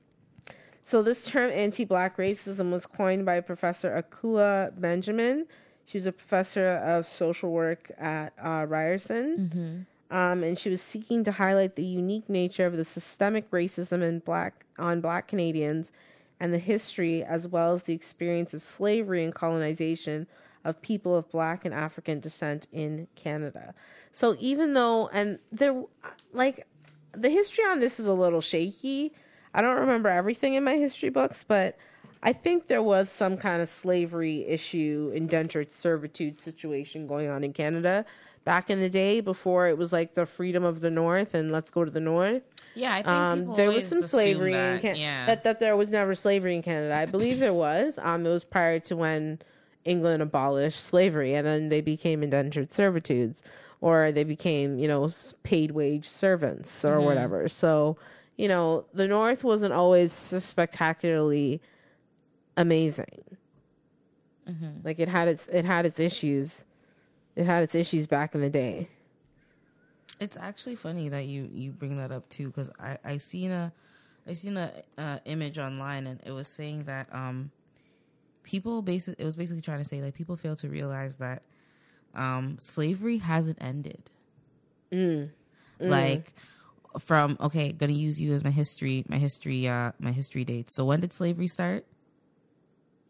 So this term anti-black racism was coined by Professor Akua Benjamin. She was a professor of social work at Ryerson. And she was seeking to highlight the unique nature of the systemic racism on black Canadians and the history, as well as the experience of slavery and colonization of people of black and African descent in Canada. So even though, and there, like, the history on this is a little shaky. I don't remember everything in my history books, but I think there was some kind of slavery issue, indentured servitude situation going on in Canada back in the day before it was like the freedom of the North and let's go to the North. Yeah, I think people there was always some slavery assume in Canada. yeah. That there was never slavery in Canada. I believe there was. It was prior to when England abolished slavery, and then they became indentured servitudes, or they became, paid wage servants or whatever. So, the North wasn't always spectacularly amazing. Like it had its issues. It had its issues back in the day. It's actually funny that you bring that up too, because I seen a image online, and it was saying that it was basically trying to say, like, people fail to realize that slavery hasn't ended. Like, from, okay, gonna use you as my history dates. So when did slavery start?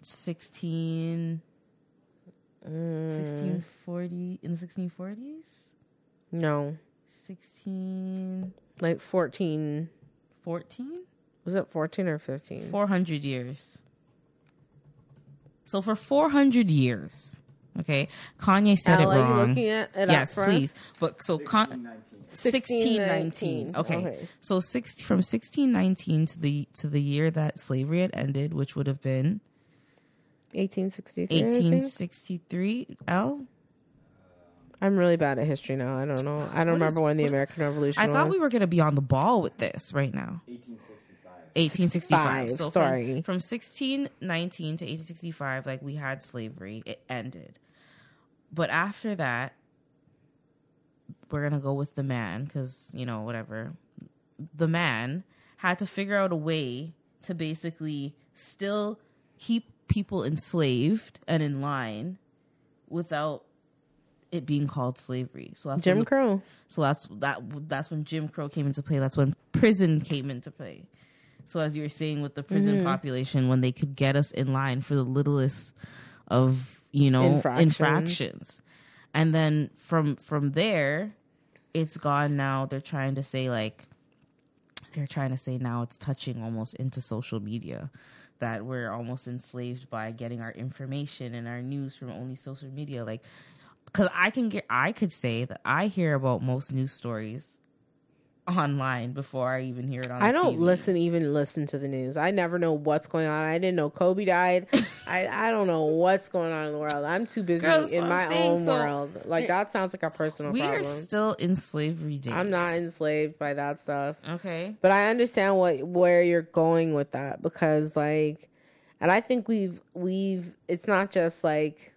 1640, in the 1640s? No. 16... Like 14. 14? Was it 14 or 15? 400 years. So for 400 years, okay, Kanye said it Are wrong. you looking at it yes, up for please. us? But so 1619. Okay. So from 1619 to the year that slavery had ended, which would have been 1863. 1863. I'm really bad at history now. I don't know. I don't remember when the American Revolution was. I thought we were going to be on the ball with this right now. 1865. So sorry. From 1619 to 1865, like, we had slavery. It ended. But after that, we're going to go with the man because, whatever. The man had to figure out a way to basically still keep people enslaved and in line without it being called slavery. So that's Jim Crow. So that's when Jim Crow came into play. That's when prison came into play. So as you were saying with the prison population, when they could get us in line for the littlest of, infractions. And then from there, it's gone now. They're trying to say now it's touching almost into social media, that we're almost enslaved by getting our information and our news from only social media. Like, because I could say that I hear about most news stories online before I even hear it on I don't TV. even listen to the news. I never know what's going on. I didn't know Kobe died. I don't know what's going on in the world. I'm too busy in my own world. Like, that sounds like a personal problem. We are still in slavery days. I'm not enslaved by that stuff. Okay. But I understand where you're going with that, because, like, and I think we've it's not just like,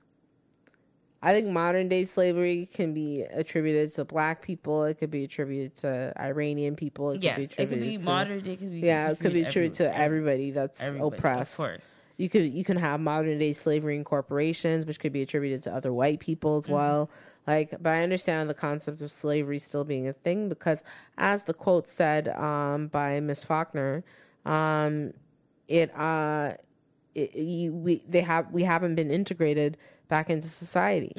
I think modern day slavery can be attributed to black people. It could be attributed to Iranian people. It could be modern day. It could be attributed to everybody that's oppressed. Of course, you can have modern day slavery in corporations, which could be attributed to other white people as well. Like, but I understand the concept of slavery still being a thing, because, as the quote said by Miss Faulkner, we haven't been integrated back into society.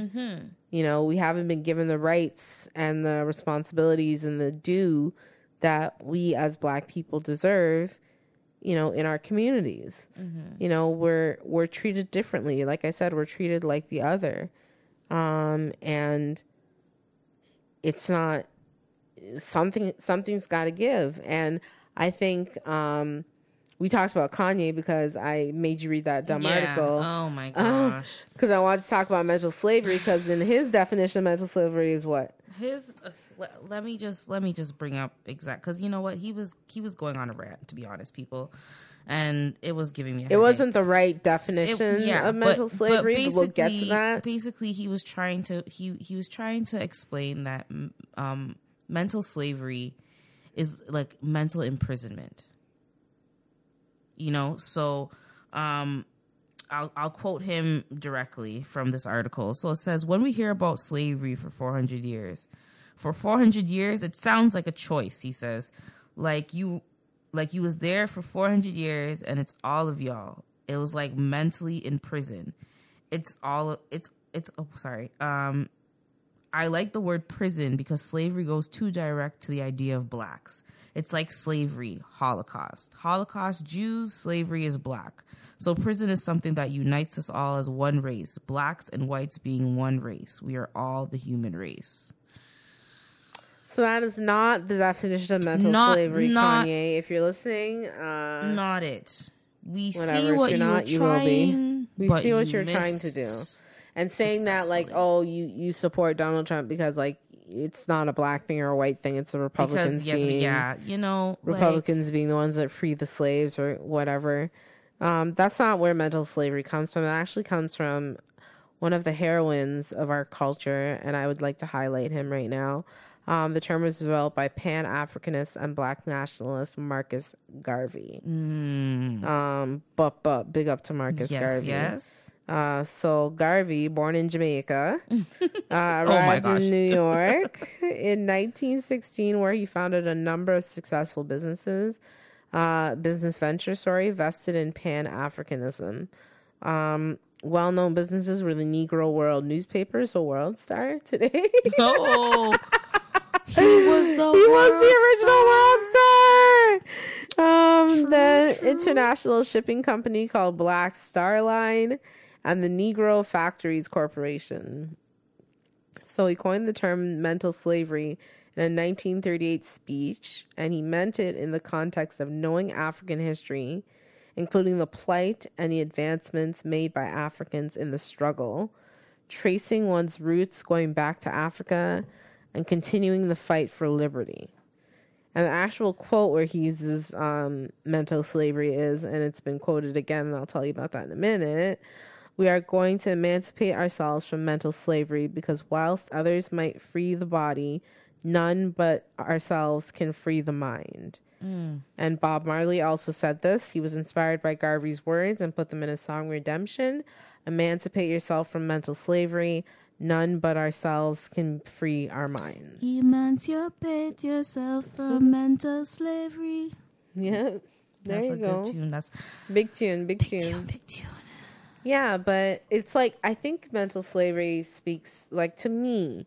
We haven't been given the rights and the responsibilities and the due that we as black people deserve, in our communities. We're treated differently. Like I said, we're treated like the other. And it's not something's got to give. And I think we talked about Kanye because I made you read that dumb article. Oh my gosh. Because I wanted to talk about mental slavery. Because in his definition of mental slavery is what? His let me just bring up exact, because you know what, he was going on a rant, to be honest, people, and it was giving me a It headache. wasn't the right definition of mental slavery. But we'll get to that. Basically, he was trying to explain that mental slavery is like mental imprisonment. You know, so I'll quote him directly from this article. So it says, when we hear about slavery for 400 years, it sounds like a choice, he says. Like you was there for 400 years and it's all of y'all. It was like mentally in prison. I like the word prison because slavery goes too direct to the idea of blacks. It's like slavery, Holocaust. Holocaust, Jews, slavery is black. So prison is something that unites us all as one race, blacks and whites being one race. We are all the human race. So that is not the definition of mental slavery, Kanye. If you're listening, not it. We whatever. see what you were trying. We see what you're trying to do, and saying that like, oh, you support Donald Trump because like it's not a black thing or a white thing. It's the Republicans. Republicans being the ones that free the slaves or whatever. That's not where mental slavery comes from. It actually comes from one of the heroines of our culture, and I would like to highlight him right now. The term was developed by Pan-Africanist and Black nationalist Marcus Garvey. But big up to Marcus Garvey. Yes. So Garvey, born in Jamaica, arrived in New York in 1916, where he founded a number of successful business ventures, vested in Pan-Africanism. Well-known businesses were the Negro World newspaper, so World Star today. Oh, he was the original World Star. The international shipping company called Black Star Line and the Negro Factories Corporation. So he coined the term mental slavery in a 1938 speech, and he meant it in the context of knowing African history, including the plight and the advancements made by Africans in the struggle, tracing one's roots going back to Africa, and continuing the fight for liberty. And the actual quote where he uses mental slavery is, and it's been quoted again, and I'll tell you about that in a minute, we are going to emancipate ourselves from mental slavery because whilst others might free the body, none but ourselves can free the mind. And Bob Marley also said this. He was inspired by Garvey's words and put them in his song Redemption. Emancipate yourself from mental slavery. None but ourselves can free our minds. Emancipate yourself from mental slavery. Yeah, there you go. Good tune. That's big tune. Big tune. Yeah, but it's like, I think mental slavery speaks, like, to me,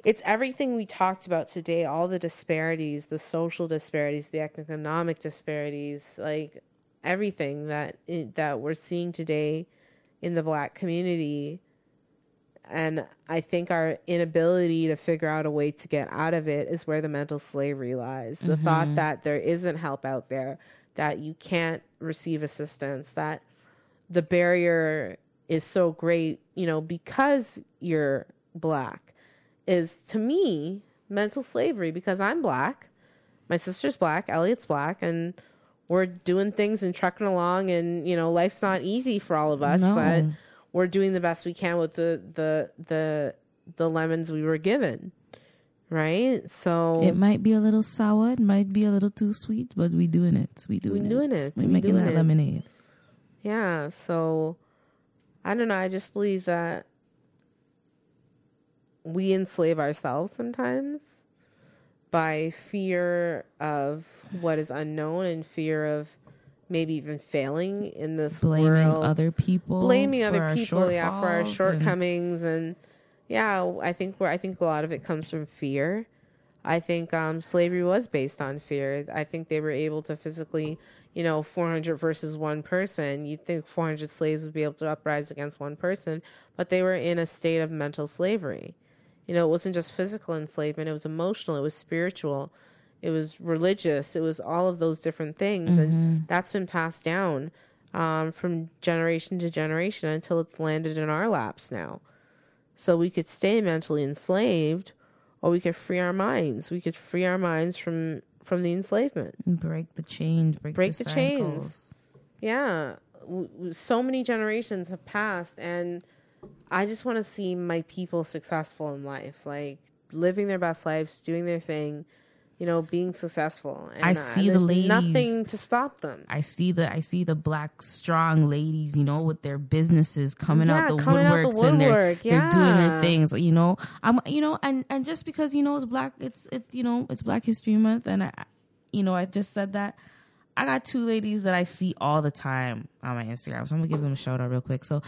it's everything we talked about today, all the disparities, the social disparities, the economic disparities, like everything that we're seeing today in the Black community. And I think our inability to figure out a way to get out of it is where the mental slavery lies. The thought that there isn't help out there, that you can't receive assistance, that the barrier is so great, because you're Black, is, to me, mental slavery, because I'm Black. My sister's Black, Elliot's Black, and we're doing things and trucking along, and, life's not easy for all of us, but we're doing the best we can with the lemons we were given, right? So it might be a little sour, it might be a little too sweet, but we're doing it. We're making that lemonade. Yeah, so I don't know. I just believe that we enslave ourselves sometimes by fear of what is unknown and fear of maybe even failing in this blaming world. Blaming other people, for our shortcomings, and I think a lot of it comes from fear. I think slavery was based on fear. I think they were able to physically, 400 versus one person. You'd think 400 slaves would be able to uprise against one person, but they were in a state of mental slavery. It wasn't just physical enslavement, it was emotional, it was spiritual. It was religious. It was all of those different things. And that's been passed down from generation to generation until it's landed in our laps now. So we could stay mentally enslaved, or we could free our minds. We could free our minds from the enslavement. Break the chains. Break the chains. Yeah. So many generations have passed, and I just want to see my people successful in life, like living their best lives, doing their thing, you know, being successful. And I see the ladies. Nothing to stop them. I see the black strong ladies, you know, with their businesses coming out the woodworks, and they're doing their things, you know. And just because, you know, it's Black History Month, and I just said that. I got two ladies that I see all the time on my Instagram, so I'm gonna give them a shout out real quick. So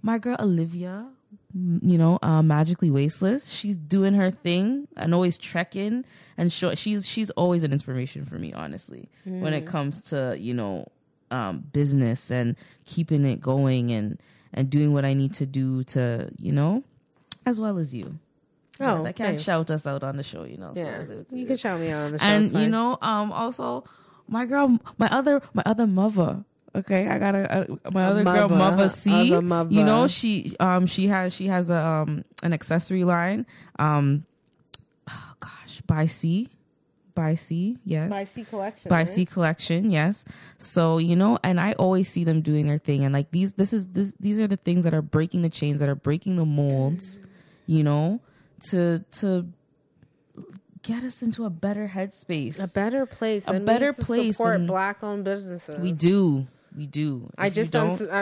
my girl Olivia, you know, Magically Wasteless, she's doing her thing and always trekking, and she's always an inspiration for me, honestly, when it comes to, you know, business and keeping it going and doing what I need to do to, you know, as well as you. Oh, I can't shout us out on the show, you know. Yeah, so you can shout me out on the show. And you know, also my girl, my other mother. Okay, I got my other girl, Mother C. You know, she has an accessory line. Oh gosh, by C, yes. By C Collection. By C Collection, yes. So, you know, and I always see them doing their thing, and like these are the things that are breaking the chains, that are breaking the molds, you know, to get us into a better headspace, a better place, a better place. Support Black-owned businesses. We do. I'm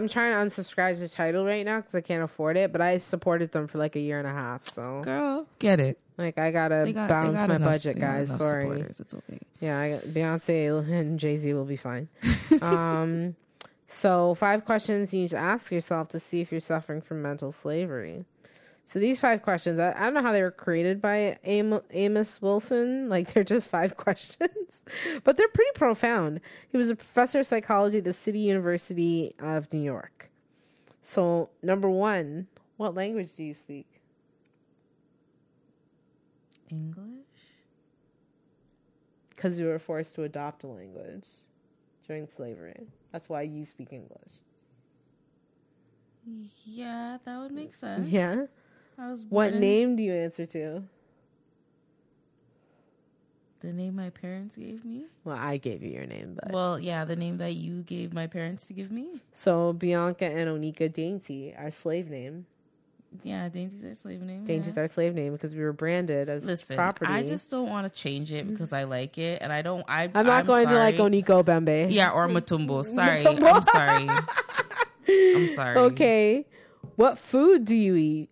trying to unsubscribe to the title right now because I can't afford it, but I supported them for like a year and a half. So, girl, get it. Like, I gotta balance my budget, guys. Sorry, supporters. It's okay. Yeah, I got Beyonce and Jay-Z will be fine. So 5 questions you need to ask yourself to see if you're suffering from mental slavery. So these 5 questions, I don't know how they were created by Amos Wilson. Like, they're just 5 questions, but they're pretty profound. He was a professor of psychology at the City University of New York. So, number 1, what language do you speak? English. Because you were forced to adopt a language during slavery. That's why you speak English. Yeah, that would make sense. Yeah. What name do you answer to? The name my parents gave me? Well, I gave you your name, but... Well, yeah, the name that you gave my parents to give me. So, Bianca and Onika Dainty, our slave name. Yeah, Dainty's our slave name. Dainty's our slave name because we were branded as property. I just don't want to change it because I like it, and I don't... I'm not going to like Oniko Bembe. Yeah, or Matumbo. Sorry. I'm sorry. I'm sorry. Okay. What food do you eat?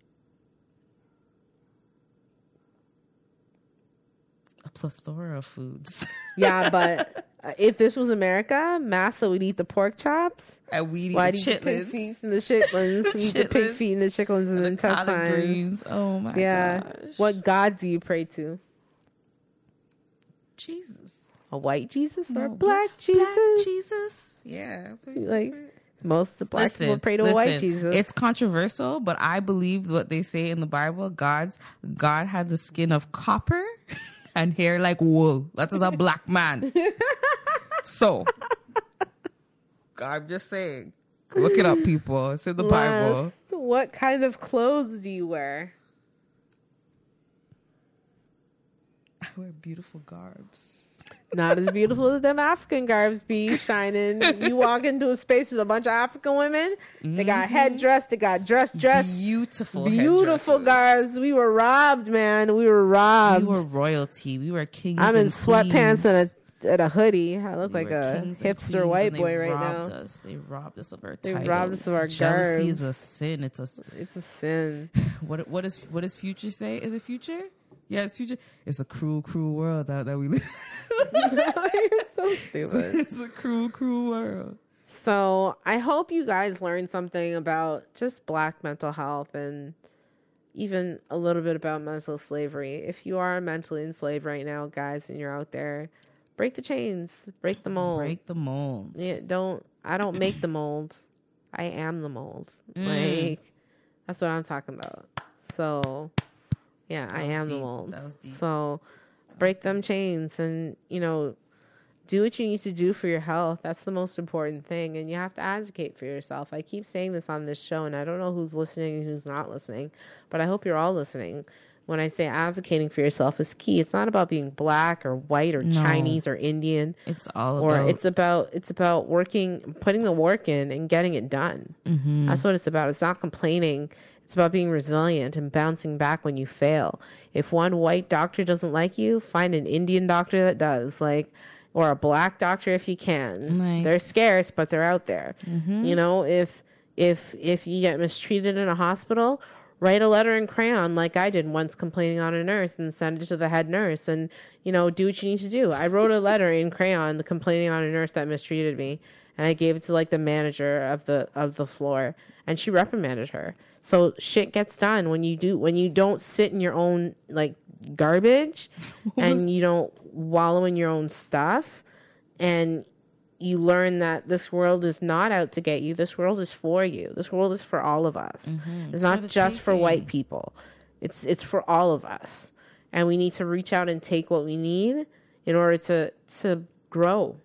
Plethora of foods. Yeah, but if this was America, Massa would eat the pork chops. And we'd eat the chitlins. The and the chitlins. We eat the pig feet and the chitlins and the intestines. Greens. Oh my gosh. What God do you pray to? Jesus. A white Jesus or a black Jesus? Black Jesus. Yeah. Like, most of the black people pray to a white Jesus. It's controversial, but I believe what they say in the Bible. God had the skin of copper and hair like wool. That is a black man. So, I'm just saying. Look it up, people. It's in the Bible. What kind of clothes do you wear? I wear beautiful garbs. Not as beautiful as them African garbs be shining. You walk into a space with a bunch of African women. They got headdress. They got dress. Beautiful garbs. We were robbed, man. We were robbed. We were royalty. We were kings. I'm in sweatpants queens. and a hoodie. I look like a hipster white boy right now. They robbed us of our titles. They robbed us of our Jealousy garbs. is a sin. It's a sin. What does Future say? Is it Future? Yeah, it's Future. It's a cruel, cruel world that we live. You're so stupid. It's a cruel, cruel world. So I hope you guys learned something about just Black mental health and even a little bit about mental slavery. If you are mentally enslaved right now, guys, and you're out there, break the chains, break the mold. Break the molds. Yeah, I don't make the mold. I am the mold. Like, that's what I'm talking about. So, yeah, I am the mold. That was deep. So, break them chains, and do what you need to do for your health. That's the most important thing. And you have to advocate for yourself. I keep saying this on this show, and I don't know who's listening and who's not listening, but I hope you're all listening. When I say advocating for yourself is key, it's not about being black or white or Chinese or Indian. It's all about... It's about working, putting the work in and getting it done. Mm-hmm. That's what it's about. It's not complaining. It's about being resilient and bouncing back when you fail. If one white doctor doesn't like you, find an Indian doctor that does. Or a black doctor if you can. They're scarce, but they're out there. Mm-hmm. If you get mistreated in a hospital, write a letter in crayon like I did once, complaining on a nurse, and send it to the head nurse, and do what you need to do. I wrote a letter in crayon complaining on a nurse that mistreated me, and I gave it to the manager of the floor, and she reprimanded her. So shit gets done when you don't sit in your own garbage and you don't wallow in your own stuff, and you learn that this world is not out to get you. This world is for you. This world is for all of us. Mm-hmm. It's not just for white people. It's for all of us, and we need to reach out and take what we need in order to grow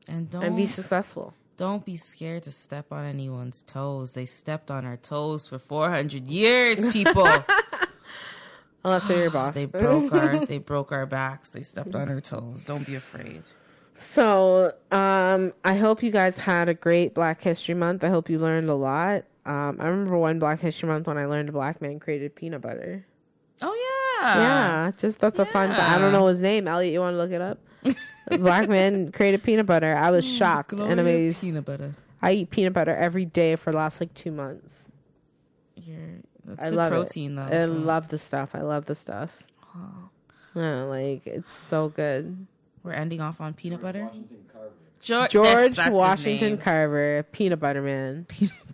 and be successful. Don't be scared to step on anyone's toes. They stepped on our toes for 400 years, people. Unless they're your boss. They broke our backs. They stepped on our toes. Don't be afraid. So, I hope you guys had a great Black History Month. I hope you learned a lot. I remember one Black History Month when I learned a black man created peanut butter. Oh, yeah. Yeah, that's a fun... I don't know his name. Elliot, you want to look it up? Black man created peanut butter. I was shocked and amazed. Peanut butter. I eat peanut butter every day for the last 2 months. That's I good love protein, it. though. I love the stuff. Oh. Yeah, it's so good. We're ending off on peanut butter. George Washington Carver, peanut butter man.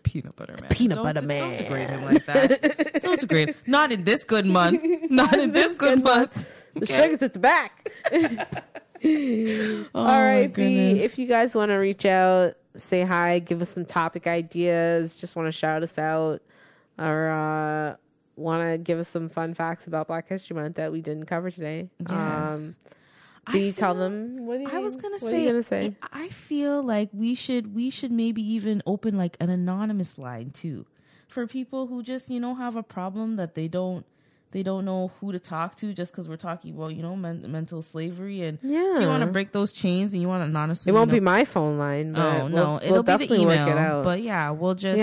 Peanut butter man. Peanut butter man. Don't degrade him like that. Don't degrade him. Not in this good month. Not in this good month. The sugar's at the back. All right, B, if you guys want to reach out, say hi, give us some topic ideas, just want to shout us out, or want to give us some fun facts about Black History Month that we didn't cover today. Yes. Tell them. What are you gonna say? I feel like we should maybe even open an anonymous line too, for people who just have a problem that they don't know who to talk to, just because we're talking about mental slavery, and if you want to break those chains and you want anonymously, it won't be my phone line. But it'll be the email. Work it out. But yeah, we'll just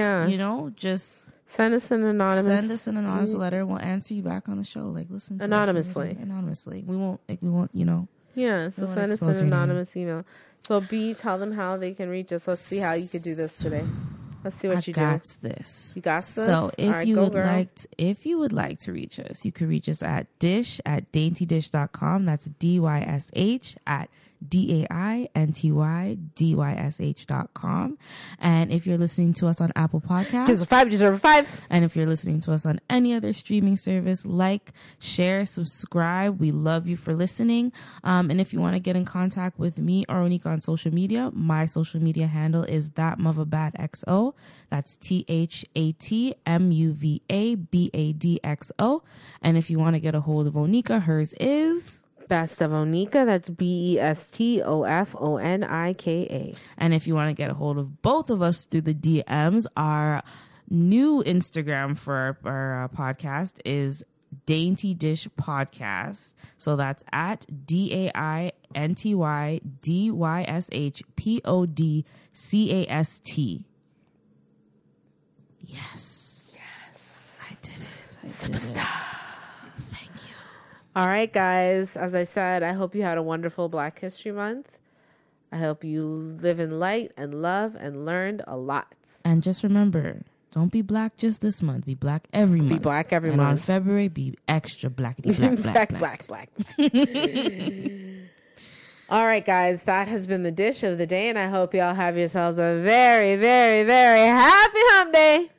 just send us an anonymous letter. We'll answer you back on the show. Listen to anonymously. We won't. Yeah, so send us an anonymous email. So B, tell them how they can reach us. Let's see how you could do this today. Let's see what you do. Got this. You got this. So if you would like to reach us, you can reach us at daintydish.com. That's DYSH at DAINTYDYSH.com. And if you're listening to us on Apple Podcasts, 5. And if you're listening to us on any other streaming service, share, subscribe. We love you for listening. And if you want to get in contact with me or Onika on social media, my social media handle is thatmuvabadxo. That's THATMUVABADXO. And if you want to get a hold of Onika, hers is Best of Onika. That's BESTOFONIKA. And if you want to get a hold of both of us through the DMs, our new Instagram for our podcast is Dainty Dish Podcast. So that's at DAINTYDYSHPODCAST. Yes. I did it. Thank you. All right, guys. As I said, I hope you had a wonderful Black History Month. I hope you live in light and love and learned a lot. And just remember, don't be black just this month. Be black every month. Be black every month. And on February, be extra blackity black. black. All right, guys. That has been the dish of the day, and I hope y'all have yourselves a very, very, very happy hump day.